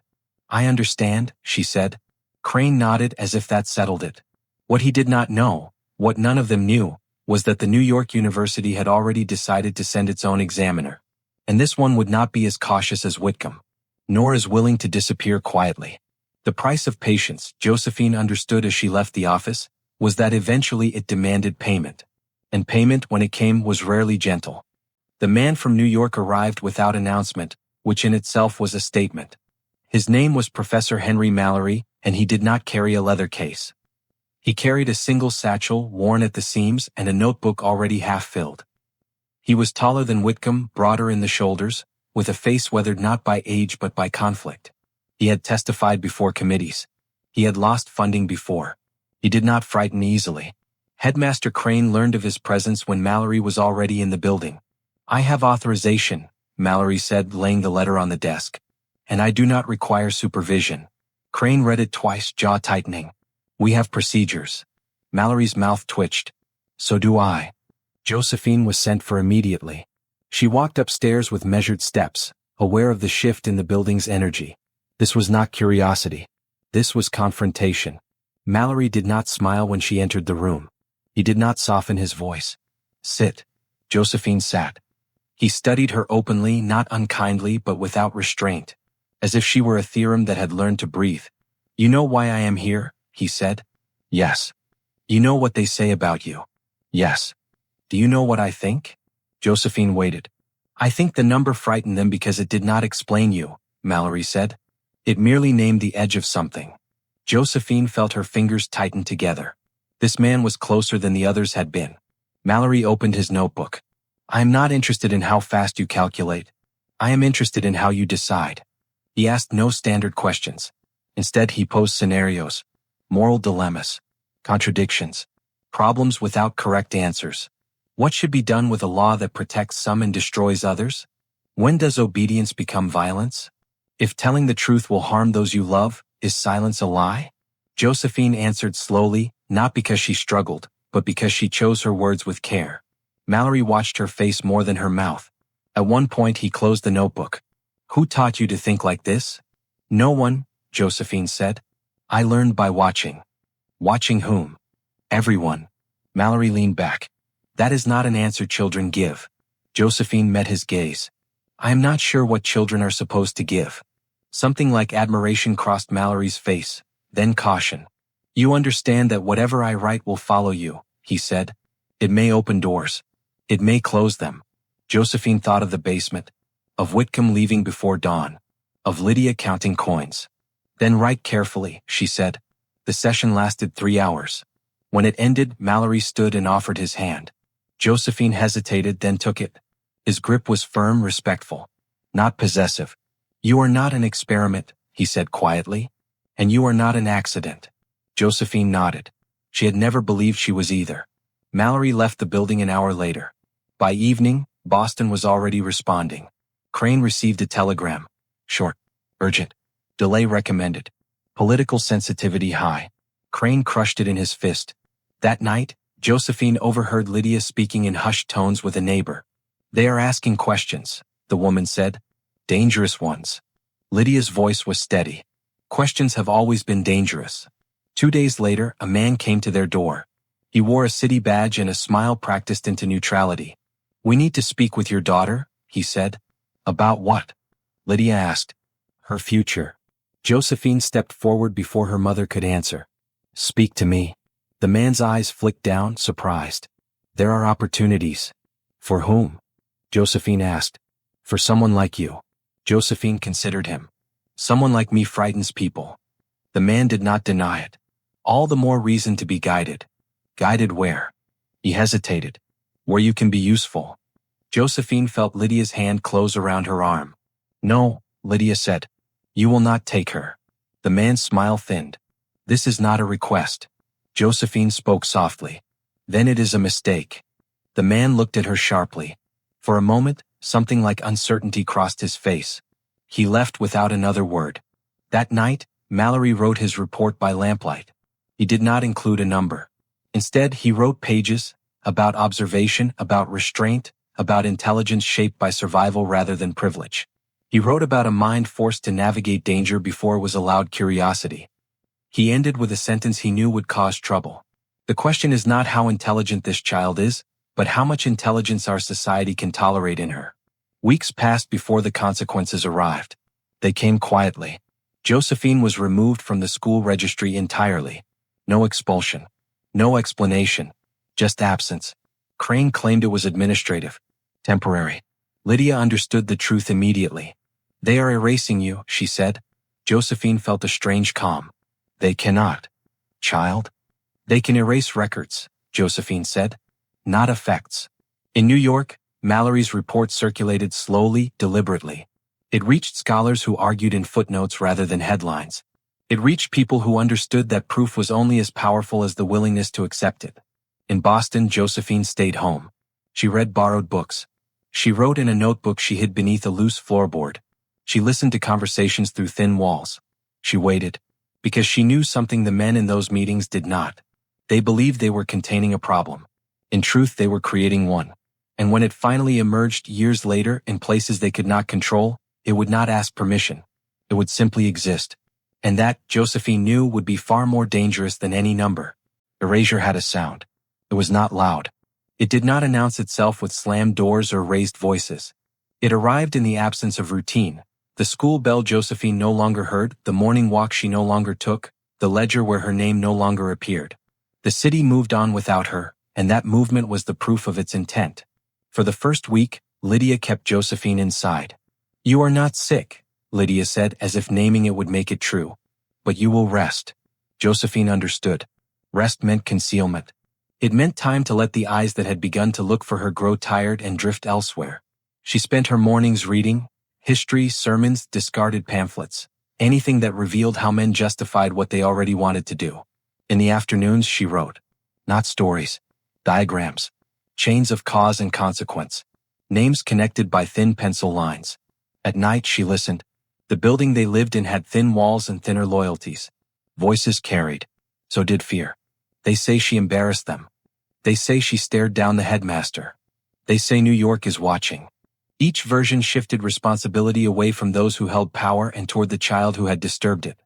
I understand, she said. Crane nodded as if that settled it. What he did not know, what none of them knew, was that the New York University had already decided to send its own examiner. And this one would not be as cautious as Whitcomb, nor as willing to disappear quietly. The price of patience, Josephine understood as she left the office, was that eventually it demanded payment. And payment, when it came, was rarely gentle. The man from New York arrived without announcement, which in itself was a statement. His name was Professor Henry Mallory, and he did not carry a leather case. He carried a single satchel, worn at the seams, and a notebook already half filled. He was taller than Whitcomb, broader in the shoulders, with a face weathered not by age but by conflict. He had testified before committees. He had lost funding before. He did not frighten easily. Headmaster Crane learned of his presence when Mallory was already in the building. I have authorization, Mallory said, laying the letter on the desk. And I do not require supervision. Crane read it twice, jaw tightening. We have procedures. Mallory's mouth twitched. So do I. Josephine was sent for immediately. She walked upstairs with measured steps, aware of the shift in the building's energy. This was not curiosity. This was confrontation. Mallory did not smile when she entered the room. He did not soften his voice. Sit. Josephine sat. He studied her openly, not unkindly, but without restraint, as if she were a theorem that had learned to breathe. You know why I am here? He said. Yes. You know what they say about you? Yes. Do you know what I think? Josephine waited. I think the number frightened them because it did not explain you, Mallory said. It merely named the edge of something. Josephine felt her fingers tighten together. This man was closer than the others had been. Mallory opened his notebook. I am not interested in how fast you calculate. I am interested in how you decide. He asked no standard questions. Instead, he posed scenarios, moral dilemmas, contradictions, problems without correct answers. What should be done with a law that protects some and destroys others? When does obedience become violence? If telling the truth will harm those you love, is silence a lie? Josephine answered slowly, not because she struggled, but because she chose her words with care. Mallory watched her face more than her mouth. At one point he closed the notebook. Who taught you to think like this? No one, Josephine said. I learned by watching. Watching whom? Everyone. Mallory leaned back. That is not an answer children give. Josephine met his gaze. I am not sure what children are supposed to give. Something like admiration crossed Mallory's face, then caution. You understand that whatever I write will follow you, he said. It may open doors. It may close them. Josephine thought of the basement, of Whitcomb leaving before dawn, of Lydia counting coins. Then write carefully, she said. The session lasted 3 hours. When it ended, Mallory stood and offered his hand. Josephine hesitated, then took it. His grip was firm, respectful, not possessive. You are not an experiment, he said quietly. And you are not an accident. Josephine nodded. She had never believed she was either. Mallory left the building an hour later. By evening, Boston was already responding. Crane received a telegram. Short. Urgent. Delay recommended. Political sensitivity high. Crane crushed it in his fist. That night, Josephine overheard Lydia speaking in hushed tones with a neighbor. They are asking questions, the woman said. Dangerous ones. Lydia's voice was steady. Questions have always been dangerous. 2 days later, a man came to their door. He wore a city badge and a smile practiced into neutrality. We need to speak with your daughter, he said. About what? Lydia asked. Her future. Josephine stepped forward before her mother could answer. Speak to me. The man's eyes flicked down, surprised. There are opportunities. For whom? Josephine asked. For someone like you. Josephine considered him. Someone like me frightens people. The man did not deny it. All the more reason to be guided. Guided where? He hesitated. Where you can be useful. Josephine felt Lydia's hand close around her arm. No, Lydia said. You will not take her. The man's smile thinned. This is not a request. Josephine spoke softly. Then it is a mistake. The man looked at her sharply. For a moment, something like uncertainty crossed his face. He left without another word. That night, Mallory wrote his report by lamplight. He did not include a number. Instead, he wrote pages about observation, about restraint, about intelligence shaped by survival rather than privilege. He wrote about a mind forced to navigate danger before it was allowed curiosity. He ended with a sentence he knew would cause trouble. The question is not how intelligent this child is, but how much intelligence our society can tolerate in her. Weeks passed before the consequences arrived. They came quietly. Josephine was removed from the school registry entirely. No expulsion. No explanation. Just absence. Crane claimed it was administrative. Temporary. Lydia understood the truth immediately. They are erasing you, she said. Josephine felt a strange calm. They cannot. Child? They can erase records, Josephine said. Not effects. In New York, Mallory's report circulated slowly, deliberately. It reached scholars who argued in footnotes rather than headlines. It reached people who understood that proof was only as powerful as the willingness to accept it. In Boston, Josephine stayed home. She read borrowed books. She wrote in a notebook she hid beneath a loose floorboard. She listened to conversations through thin walls. She waited. Because she knew something the men in those meetings did not. They believed they were containing a problem. In truth, they were creating one. And when it finally emerged years later in places they could not control, it would not ask permission. It would simply exist. And that, Josephine knew, would be far more dangerous than any number. Erasure had a sound. It was not loud. It did not announce itself with slammed doors or raised voices. It arrived in the absence of routine. The school bell Josephine no longer heard, the morning walk she no longer took, the ledger where her name no longer appeared. The city moved on without her, and that movement was the proof of its intent. For the first week, Lydia kept Josephine inside. You are not sick, Lydia said, as if naming it would make it true. But you will rest. Josephine understood. Rest meant concealment. It meant time to let the eyes that had begun to look for her grow tired and drift elsewhere. She spent her mornings reading history, sermons, discarded pamphlets, anything that revealed how men justified what they already wanted to do. In the afternoons, she wrote. Not stories. Diagrams. Chains of cause and consequence. Names connected by thin pencil lines. At night, she listened. The building they lived in had thin walls and thinner loyalties. Voices carried. So did fear. They say she embarrassed them. They say she stared down the headmaster. They say New York is watching. Each version shifted responsibility away from those who held power and toward the child who had disturbed it.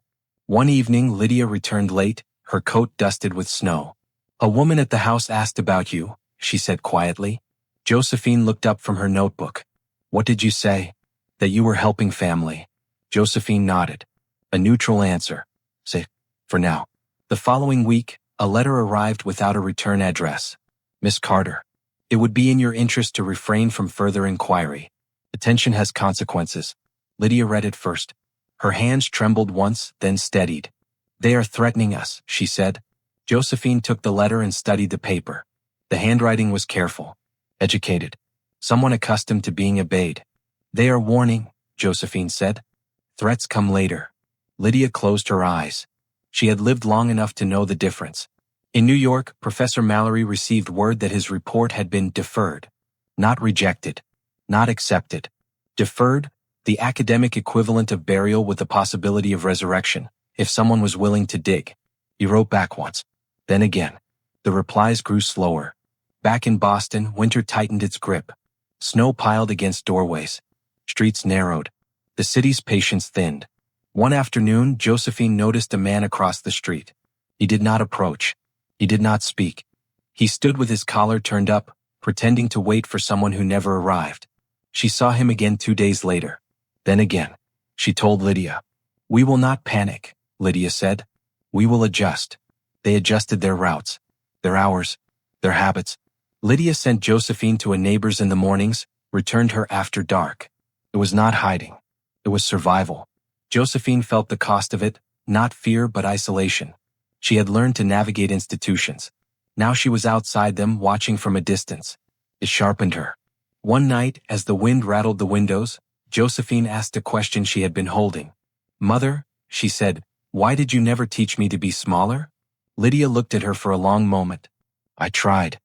One evening, Lydia returned late, her coat dusted with snow. A woman at the house asked about you, she said quietly. Josephine looked up from her notebook. What did you say? That you were helping family. Josephine nodded. A neutral answer. Say, for now. The following week, a letter arrived without a return address. Miss Carter. It would be in your interest to refrain from further inquiry. Attention has consequences. Lydia read it first. Her hands trembled once, then steadied. They are threatening us, she said. Josephine took the letter and studied the paper. The handwriting was careful. Educated. Someone accustomed to being obeyed. They are warning, Josephine said. Threats come later. Lydia closed her eyes. She had lived long enough to know the difference. In New York, Professor Mallory received word that his report had been deferred. Not rejected. Not accepted. Deferred, the academic equivalent of burial with the possibility of resurrection, if someone was willing to dig. He wrote back once. Then again. The replies grew slower. Back in Boston, winter tightened its grip. Snow piled against doorways. Streets narrowed. The city's patience thinned. One afternoon, Josephine noticed a man across the street. He did not approach. He did not speak. He stood with his collar turned up, pretending to wait for someone who never arrived. She saw him again 2 days later. Then again. She told Lydia. We will not panic, Lydia said. We will adjust. They adjusted their routes, their hours, their habits. Lydia sent Josephine to a neighbor's in the mornings, returned her after dark. It was not hiding. It was survival. Josephine felt the cost of it, not fear but isolation. She had learned to navigate institutions. Now she was outside them, watching from a distance. It sharpened her. One night, as the wind rattled the windows, Josephine asked a question she had been holding. Mother, she said, why did you never teach me to be smaller? Lydia looked at her for a long moment. I tried.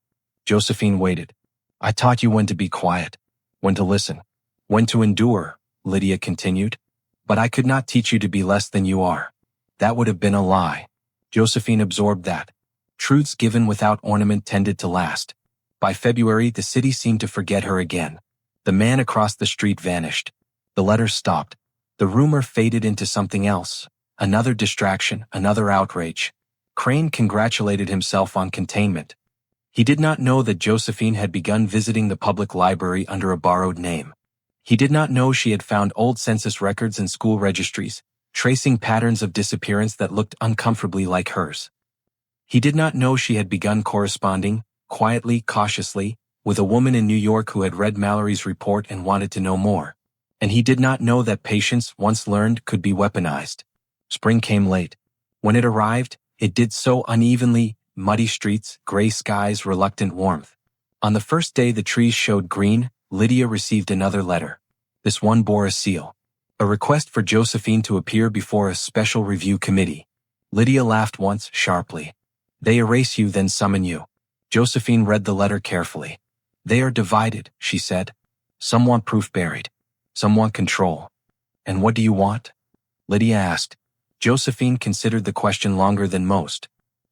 Josephine waited. I taught you when to be quiet, when to listen, when to endure, Lydia continued. But I could not teach you to be less than you are. That would have been a lie. Josephine absorbed that. Truths given without ornament tended to last. By February, the city seemed to forget her again. The man across the street vanished. The letter stopped. The rumor faded into something else. Another distraction, another outrage. Crane congratulated himself on containment. He did not know that Josephine had begun visiting the public library under a borrowed name. He did not know she had found old census records and school registries, tracing patterns of disappearance that looked uncomfortably like hers. He did not know she had begun corresponding, quietly, cautiously, with a woman in New York who had read Mallory's report and wanted to know more. And he did not know that patience, once learned, could be weaponized. Spring came late. When it arrived, it did so unevenly, muddy streets, gray skies, reluctant warmth. On the first day the trees showed green, Lydia received another letter. This one bore a seal. A request for Josephine to appear before a special review committee. Lydia laughed once, sharply. They erase you, then summon you. Josephine read the letter carefully. They are divided, she said. Some want proof buried. Some want control. And what do you want? Lydia asked. Josephine considered the question longer than most.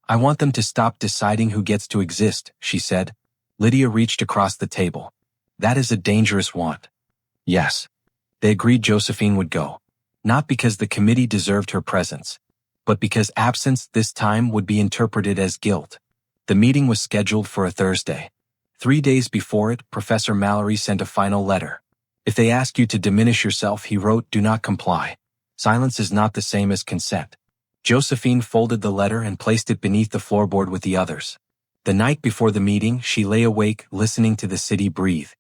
I want them to stop deciding who gets to exist, she said. Lydia reached across the table. That is a dangerous want. Yes. They agreed Josephine would go. Not because the committee deserved her presence, but because absence this time would be interpreted as guilt. The meeting was scheduled for a Thursday. 3 days before it, Professor Mallory sent a final letter. If they ask you to diminish yourself, he wrote, do not comply. Silence is not the same as consent. Josephine folded the letter and placed it beneath the floorboard with the others. The night before the meeting, she lay awake, listening to the city breathe.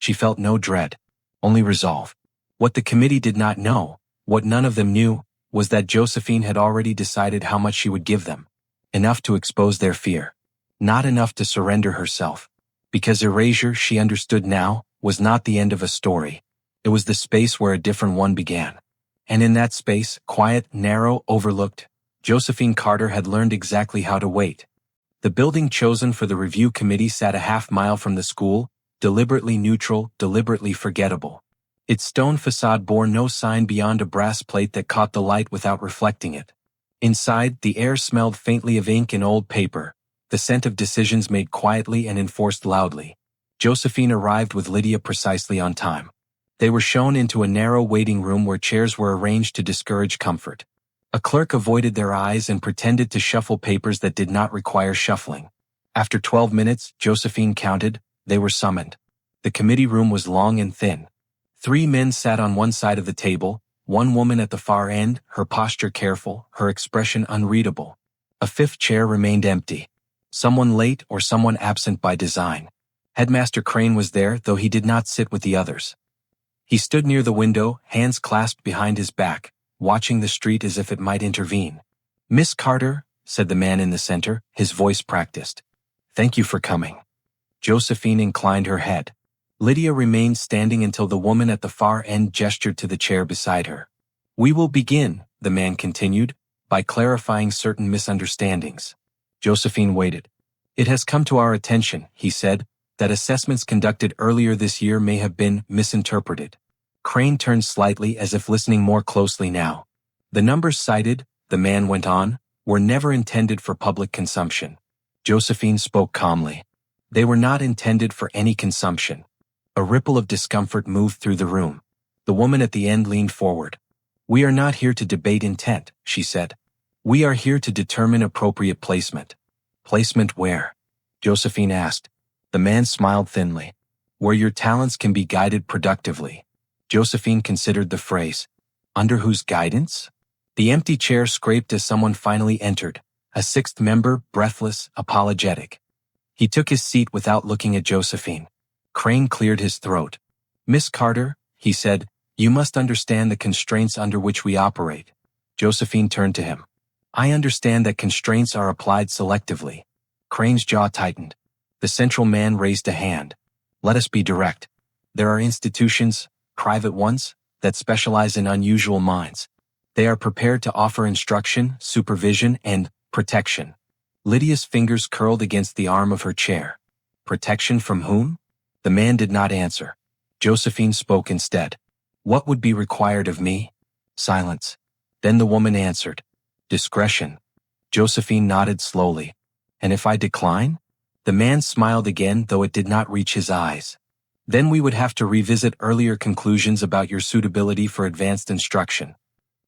She felt no dread, only resolve. What the committee did not know, what none of them knew, was that Josephine had already decided how much she would give them. Enough to expose their fear. Not enough to surrender herself. Because erasure, she understood now, was not the end of a story. It was the space where a different one began. And in that space, quiet, narrow, overlooked, Josephine Carter had learned exactly how to wait. The building chosen for the review committee sat a half-mile from the school, deliberately neutral, deliberately forgettable. Its stone facade bore no sign beyond a brass plate that caught the light without reflecting it. Inside, the air smelled faintly of ink and old paper, the scent of decisions made quietly and enforced loudly. Josephine arrived with Lydia precisely on time. They were shown into a narrow waiting room where chairs were arranged to discourage comfort. A clerk avoided their eyes and pretended to shuffle papers that did not require shuffling. After 12 minutes, Josephine counted, they were summoned. The committee room was long and thin. 3 men sat on one side of the table, 1 woman at the far end, her posture careful, her expression unreadable. A 5th chair remained empty. Someone late or someone absent by design. Headmaster Crane was there, though he did not sit with the others. He stood near the window, hands clasped behind his back, watching the street as if it might intervene. "Miss Carter," said the man in the center, his voice practiced. "Thank you for coming." Josephine inclined her head. Lydia remained standing until the woman at the far end gestured to the chair beside her. "We will begin," the man continued, "by clarifying certain misunderstandings." Josephine waited. "It has come to our attention," he said, "that assessments conducted earlier this year may have been misinterpreted." Crane turned slightly as if listening more closely now. "The numbers cited," the man went on, "were never intended for public consumption." Josephine spoke calmly. "They were not intended for any consumption." A ripple of discomfort moved through the room. The woman at the end leaned forward. "We are not here to debate intent," she said. "We are here to determine appropriate placement." "Placement where?" Josephine asked. The man smiled thinly. "Where your talents can be guided productively." Josephine considered the phrase. "Under whose guidance?" The empty chair scraped as someone finally entered, a 6th member, breathless, apologetic. He took his seat without looking at Josephine. Crane cleared his throat. "Miss Carter," he said, "you must understand the constraints under which we operate." Josephine turned to him. "I understand that constraints are applied selectively." Crane's jaw tightened. The central man raised a hand. "Let us be direct. There are institutions, private ones, that specialize in unusual minds. They are prepared to offer instruction, supervision, and protection." Lydia's fingers curled against the arm of her chair. "Protection from whom?" The man did not answer. Josephine spoke instead. "What would be required of me?" Silence. Then the woman answered. "Discretion." Josephine nodded slowly. "And if I decline?" The man smiled again, though it did not reach his eyes. "Then we would have to revisit earlier conclusions about your suitability for advanced instruction."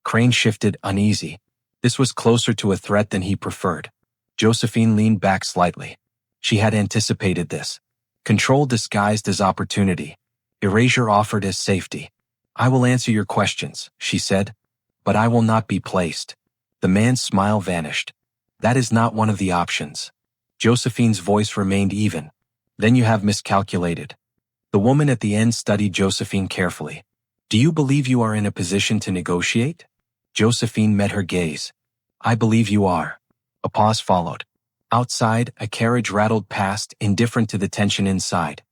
Crane shifted, uneasy. This was closer to a threat than he preferred. Josephine leaned back slightly. She had anticipated this. Control disguised as opportunity. Erasure offered as safety. "I will answer your questions," she said. "But I will not be placed." The man's smile vanished. "That is not one of the options." Josephine's voice remained even. "Then you have miscalculated." The woman at the end studied Josephine carefully. "Do you believe you are in a position to negotiate?" Josephine met her gaze. "I believe you are." A pause followed. Outside, a carriage rattled past, indifferent to the tension inside.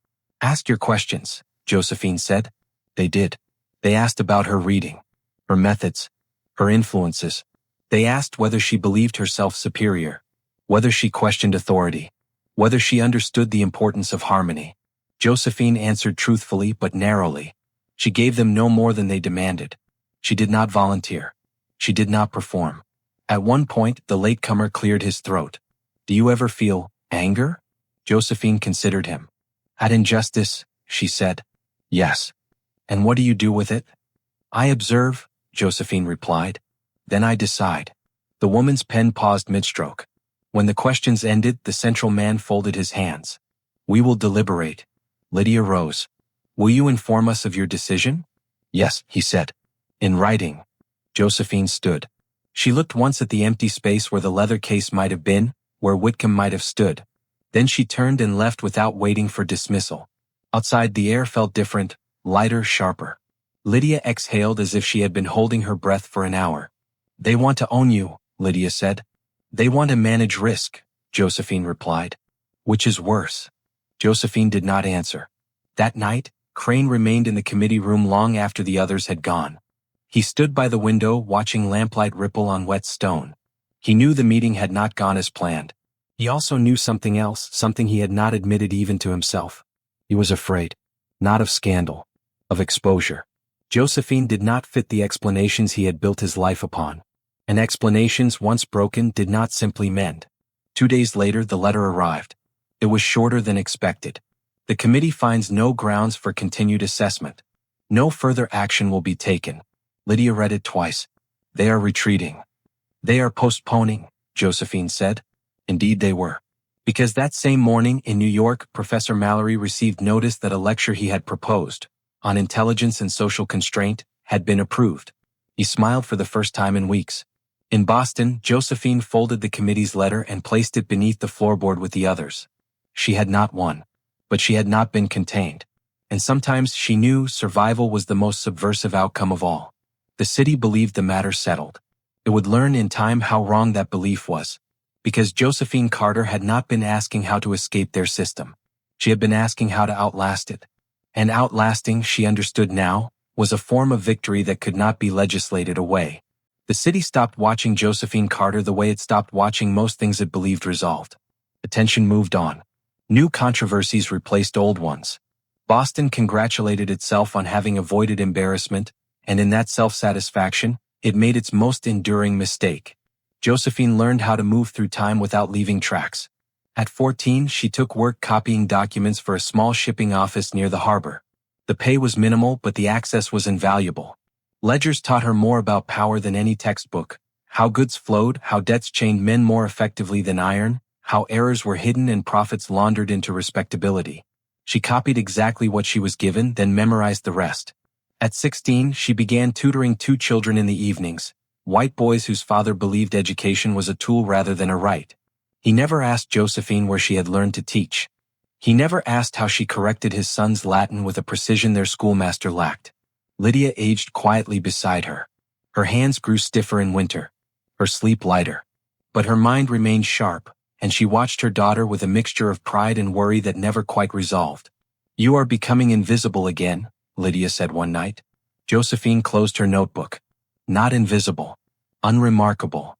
"Ask your questions," Josephine said. They did. They asked about her reading, her methods, her influences. They asked whether she believed herself superior, whether she questioned authority, whether she understood the importance of harmony. Josephine answered truthfully but narrowly. She gave them no more than they demanded. She did not volunteer. She did not perform. At one point, the latecomer cleared his throat. "Do you ever feel anger?" Josephine considered him. "At injustice," she said. "Yes." "And what do you do with it?" "I observe," Josephine replied. "Then I decide." The woman's pen paused mid-stroke. When the questions ended, the central man folded his hands. "We will deliberate." Lydia rose. "Will you inform us of your decision?" "Yes," he said. "In writing." Josephine stood. She looked once at the empty space where the leather case might have been, where Whitcomb might have stood. Then she turned and left without waiting for dismissal. Outside, the air felt different, lighter, sharper. Lydia exhaled as if she had been holding her breath for an hour. "They want to own you," Lydia said. "They want to manage risk," Josephine replied. Which is worse? Josephine did not answer. That night, Crane remained in the committee room long after the others had gone. He stood by the window watching lamplight ripple on wet stone. He knew the meeting had not gone as planned. He also knew something else, something he had not admitted even to himself. He was afraid. Not of scandal. Of exposure. Josephine did not fit the explanations he had built his life upon. And explanations once broken did not simply mend. 2 days later the letter arrived. It was shorter than expected. The committee finds no grounds for continued assessment. No further action will be taken. Lydia read it twice. They are retreating. They are postponing, Josephine said. Indeed they were. Because that same morning in New York, Professor Mallory received notice that a lecture he had proposed, on intelligence and social constraint, had been approved. He smiled for the first time in weeks. In Boston, Josephine folded the committee's letter and placed it beneath the floorboard with the others. She had not won. But she had not been contained. And sometimes she knew survival was the most subversive outcome of all. The city believed the matter settled. It would learn in time how wrong that belief was. Because Josephine Carter had not been asking how to escape their system. She had been asking how to outlast it. And outlasting, she understood now, was a form of victory that could not be legislated away. The city stopped watching Josephine Carter the way it stopped watching most things it believed resolved. Attention moved on. New controversies replaced old ones. Boston congratulated itself on having avoided embarrassment, and in that self-satisfaction, it made its most enduring mistake. Josephine learned how to move through time without leaving tracks. At 14, she took work copying documents for a small shipping office near the harbor. The pay was minimal, but the access was invaluable. Ledgers taught her more about power than any textbook, how goods flowed, how debts chained men more effectively than iron, how errors were hidden and profits laundered into respectability. She copied exactly what she was given, then memorized the rest. At 16, she began tutoring 2 children in the evenings, white boys whose father believed education was a tool rather than a right. He never asked Josephine where she had learned to teach. He never asked how she corrected his son's Latin with a precision their schoolmaster lacked. Lydia aged quietly beside her. Her hands grew stiffer in winter, her sleep lighter. But her mind remained sharp, and she watched her daughter with a mixture of pride and worry that never quite resolved. "You are becoming invisible again," Lydia said one night. Josephine closed her notebook. "Not invisible. Unremarkable.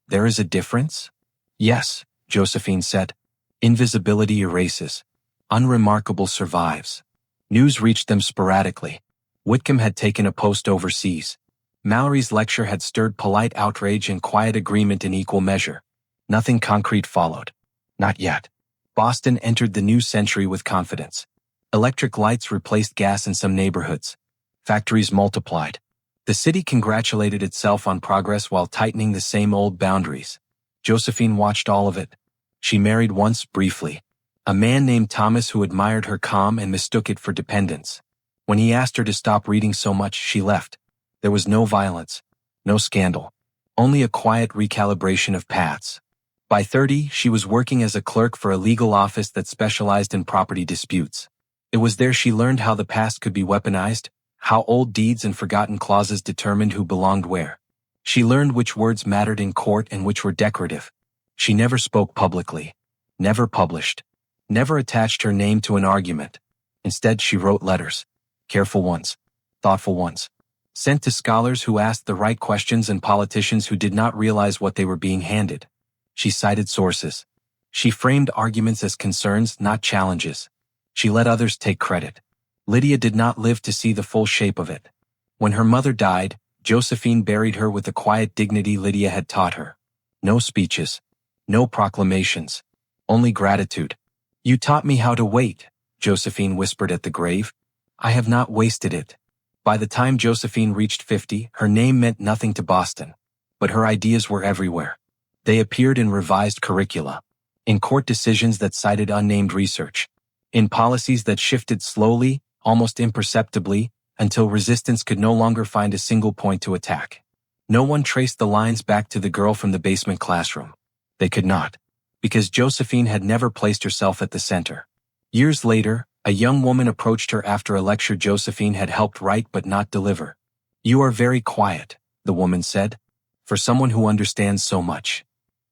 There is a difference?" "Yes," Josephine said. "Invisibility erases. Unremarkable survives." News reached them sporadically. Whitcomb had taken a post overseas. Mallory's lecture had stirred polite outrage and quiet agreement in equal measure. Nothing concrete followed. Not yet. Boston entered the new century with confidence. Electric lights replaced gas in some neighborhoods. Factories multiplied. The city congratulated itself on progress while tightening the same old boundaries. Josephine watched all of it. She married once, briefly. A man named Thomas who admired her calm and mistook it for dependence. When he asked her to stop reading so much, she left. There was no violence, no scandal, only a quiet recalibration of paths. By 30, she was working as a clerk for a legal office that specialized in property disputes. It was there she learned how the past could be weaponized, how old deeds and forgotten clauses determined who belonged where. She learned which words mattered in court and which were decorative. She never spoke publicly, never published, never attached her name to an argument. Instead, she wrote letters, careful ones, thoughtful ones, sent to scholars who asked the right questions and politicians who did not realize what they were being handed. She cited sources. She framed arguments as concerns, not challenges. She let others take credit. Lydia did not live to see the full shape of it. When her mother died, Josephine buried her with the quiet dignity Lydia had taught her. No speeches, no proclamations, only gratitude. "You taught me how to wait," Josephine whispered at the grave. "I have not wasted it." By the time Josephine reached 50, her name meant nothing to Boston. But her ideas were everywhere. They appeared in revised curricula, in court decisions that cited unnamed research, in policies that shifted slowly, almost imperceptibly, until resistance could no longer find a single point to attack. No one traced the lines back to the girl from the basement classroom. They could not, because Josephine had never placed herself at the center. Years later, a young woman approached her after a lecture Josephine had helped write but not deliver. "You are very quiet," the woman said, "for someone who understands so much."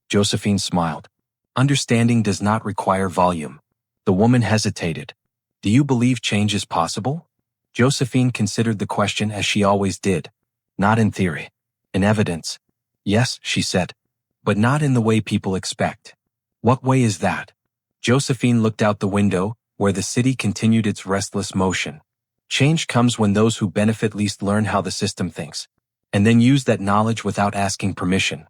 Josephine smiled. Understanding does not require volume. The woman hesitated. Do you believe change is possible? Josephine considered the question as she always did. Not in theory. In evidence. Yes, she said. But not in the way people expect. What way is that? Josephine looked out the window, where the city continued its restless motion. Change comes when those who benefit least learn how the system thinks, and then use that knowledge without asking permission.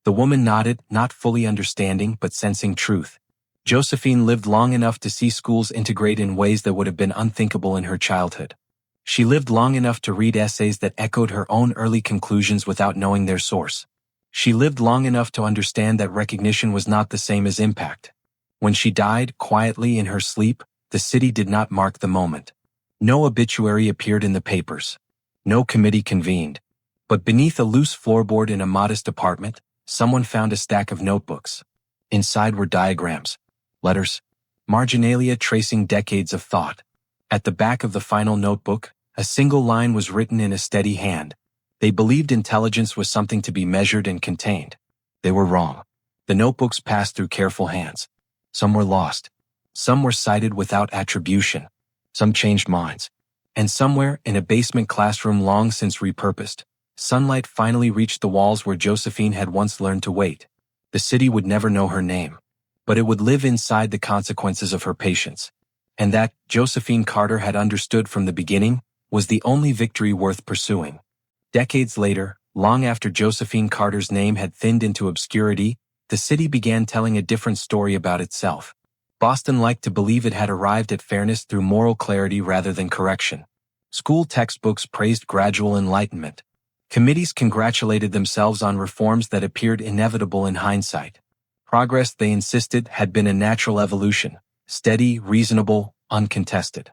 The woman nodded, not fully understanding but sensing truth. Josephine lived long enough to see schools integrate in ways that would have been unthinkable in her childhood. She lived long enough to read essays that echoed her own early conclusions without knowing their source. She lived long enough to understand that recognition was not the same as impact. When she died, quietly in her sleep, the city did not mark the moment. No obituary appeared in the papers. No committee convened. But beneath a loose floorboard in a modest apartment, someone found a stack of notebooks. Inside were diagrams, letters, marginalia tracing decades of thought. At the back of the final notebook, a single line was written in a steady hand. They believed intelligence was something to be measured and contained. They were wrong. The notebooks passed through careful hands. Some were lost. Some were cited without attribution. Some changed minds. And somewhere, in a basement classroom long since repurposed, sunlight finally reached the walls where Josephine had once learned to wait. The city would never know her name, but it would live inside the consequences of her patience. And that, Josephine Carter had understood from the beginning, was the only victory worth pursuing. Decades later, long after Josephine Carter's name had thinned into obscurity, the city began telling a different story about itself. Boston liked to believe it had arrived at fairness through moral clarity rather than correction. School textbooks praised gradual enlightenment. Committees congratulated themselves on reforms that appeared inevitable in hindsight. Progress, they insisted, had been a natural evolution, steady, reasonable, uncontested.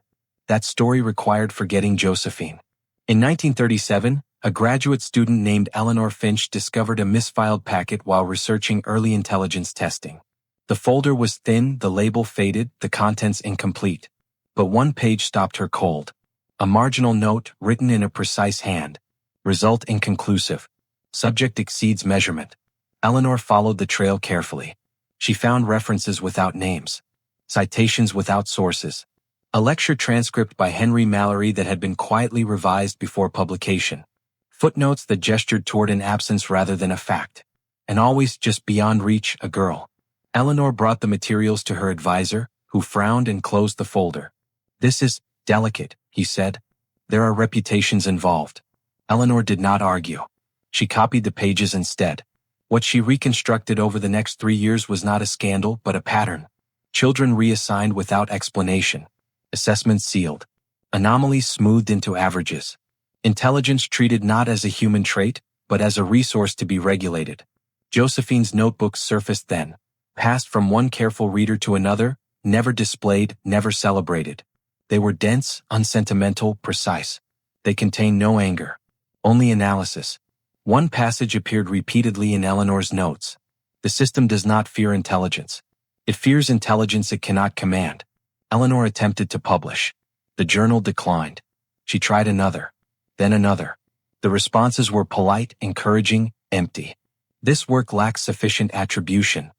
That story required forgetting Josephine. In 1937, a graduate student named Eleanor Finch discovered a misfiled packet while researching early intelligence testing. The folder was thin, the label faded, the contents incomplete. But one page stopped her cold. A marginal note, written in a precise hand. Result inconclusive. Subject exceeds measurement. Eleanor followed the trail carefully. She found references without names. Citations without sources. A lecture transcript by Henry Mallory that had been quietly revised before publication. Footnotes that gestured toward an absence rather than a fact. And always, just beyond reach, a girl. Eleanor brought the materials to her advisor, who frowned and closed the folder. "This is delicate," he said. "There are reputations involved." Eleanor did not argue. She copied the pages instead. What she reconstructed over the next 3 years was not a scandal but a pattern. Children reassigned without explanation. Assessments sealed. Anomalies smoothed into averages. Intelligence treated not as a human trait, but as a resource to be regulated. Josephine's notebooks surfaced then. Passed from one careful reader to another, never displayed, never celebrated. They were dense, unsentimental, precise. They contained no anger. Only analysis. One passage appeared repeatedly in Eleanor's notes. The system does not fear intelligence. It fears intelligence it cannot command. Eleanor attempted to publish. The journal declined. She tried another. Then another. The responses were polite, encouraging, empty. This work lacks sufficient attribution.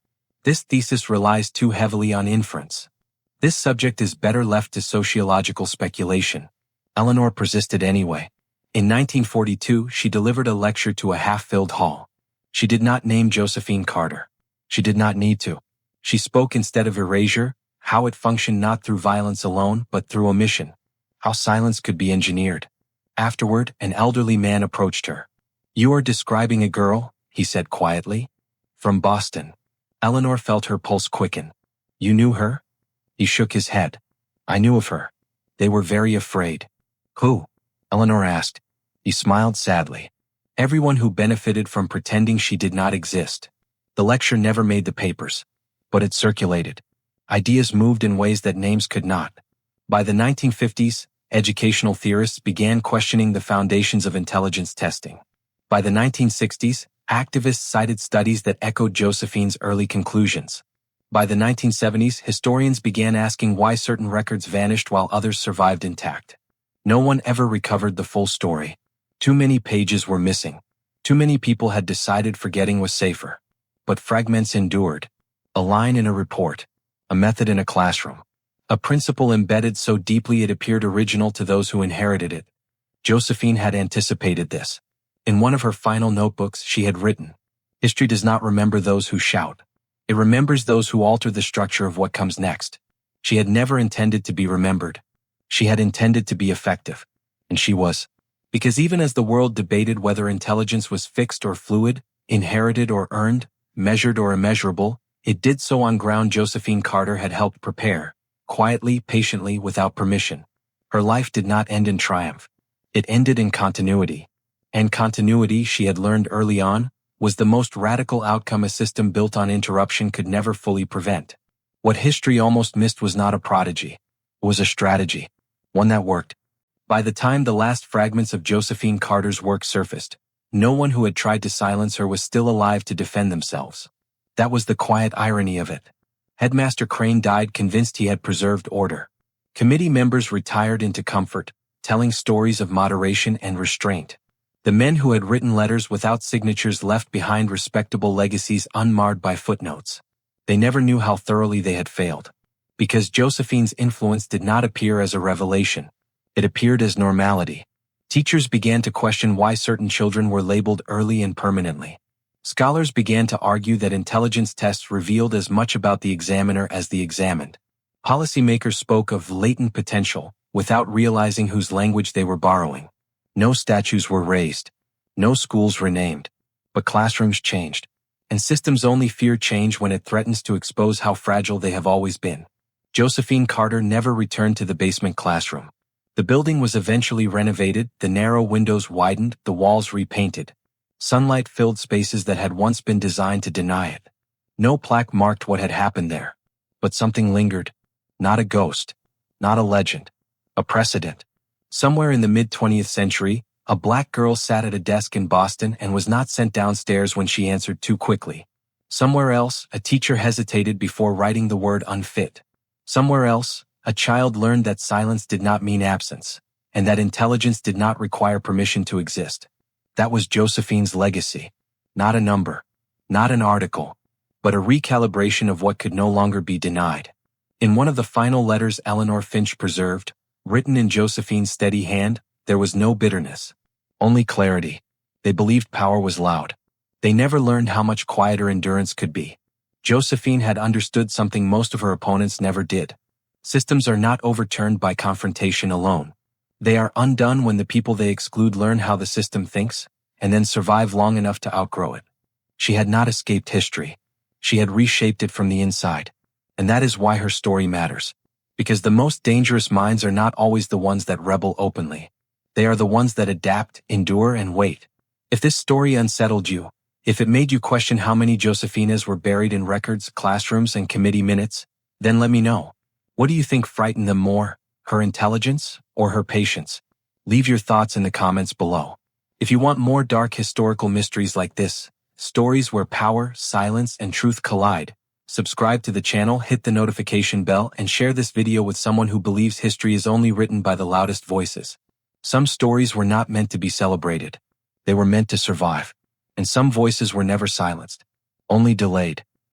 This thesis relies too heavily on inference. This subject is better left to sociological speculation. Eleanor persisted anyway. In 1942, she delivered a lecture to a half-filled hall. She did not name Josephine Carter. She did not need to. She spoke instead of erasure, how it functioned not through violence alone, but through omission. How silence could be engineered. Afterward, an elderly man approached her. "You are describing a girl," he said quietly. "From Boston." Eleanor felt her pulse quicken. "You knew her?" He shook his head. "I knew of her. They were very afraid." "Who?" Eleanor asked. He smiled sadly. "Everyone who benefited from pretending she did not exist." The lecture never made the papers. But it circulated. Ideas moved in ways that names could not. By the 1950s, educational theorists began questioning the foundations of intelligence testing. By the 1960s, activists cited studies that echoed Josephine's early conclusions. By the 1970s, historians began asking why certain records vanished while others survived intact. No one ever recovered the full story. Too many pages were missing. Too many people had decided forgetting was safer. But fragments endured. A line in a report. A method in a classroom. A principle embedded so deeply it appeared original to those who inherited it. Josephine had anticipated this. In one of her final notebooks, she had written, "History does not remember those who shout. It remembers those who alter the structure of what comes next." She had never intended to be remembered. She had intended to be effective. And she was. Because even as the world debated whether intelligence was fixed or fluid, inherited or earned, measured or immeasurable, it did so on ground Josephine Carter had helped prepare, quietly, patiently, without permission. Her life did not end in triumph. It ended in continuity. And continuity, she had learned early on, was the most radical outcome a system built on interruption could never fully prevent. What history almost missed was not a prodigy. It was a strategy. One that worked. By the time the last fragments of Josephine Carter's work surfaced, no one who had tried to silence her was still alive to defend themselves. That was the quiet irony of it. Headmaster Crane died convinced he had preserved order. Committee members retired into comfort, telling stories of moderation and restraint. The men who had written letters without signatures left behind respectable legacies unmarred by footnotes. They never knew how thoroughly they had failed. Because Josephine's influence did not appear as a revelation. It appeared as normality. Teachers began to question why certain children were labeled early and permanently. Scholars began to argue that intelligence tests revealed as much about the examiner as the examined. Policymakers spoke of latent potential, without realizing whose language they were borrowing. No statues were raised. No schools renamed. But classrooms changed. And systems only fear change when it threatens to expose how fragile they have always been. Josephine Carter never returned to the basement classroom. The building was eventually renovated, the narrow windows widened, the walls repainted. Sunlight filled spaces that had once been designed to deny it. No plaque marked what had happened there. But something lingered. Not a ghost. Not a legend. A precedent. Somewhere in the mid-20th century, a black girl sat at a desk in Boston and was not sent downstairs when she answered too quickly. Somewhere else, a teacher hesitated before writing the word unfit. Somewhere else, a child learned that silence did not mean absence, and that intelligence did not require permission to exist. That was Josephine's legacy. Not a number, not an article, but a recalibration of what could no longer be denied. In one of the final letters Eleanor Finch preserved, written in Josephine's steady hand, there was no bitterness. Only clarity. They believed power was loud. They never learned how much quieter endurance could be. Josephine had understood something most of her opponents never did. Systems are not overturned by confrontation alone. They are undone when the people they exclude learn how the system thinks, and then survive long enough to outgrow it. She had not escaped history. She had reshaped it from the inside. And that is why her story matters. Because the most dangerous minds are not always the ones that rebel openly. They are the ones that adapt, endure, and wait. If this story unsettled you, if it made you question how many Josephinas were buried in records, classrooms, and committee minutes, then let me know. What do you think frightened them more, her intelligence or her patience? Leave your thoughts in the comments below. If you want more dark historical mysteries like this, stories where power, silence, and truth collide, subscribe to the channel, hit the notification bell, and share this video with someone who believes history is only written by the loudest voices. Some stories were not meant to be celebrated. They were meant to survive. And some voices were never silenced, only delayed.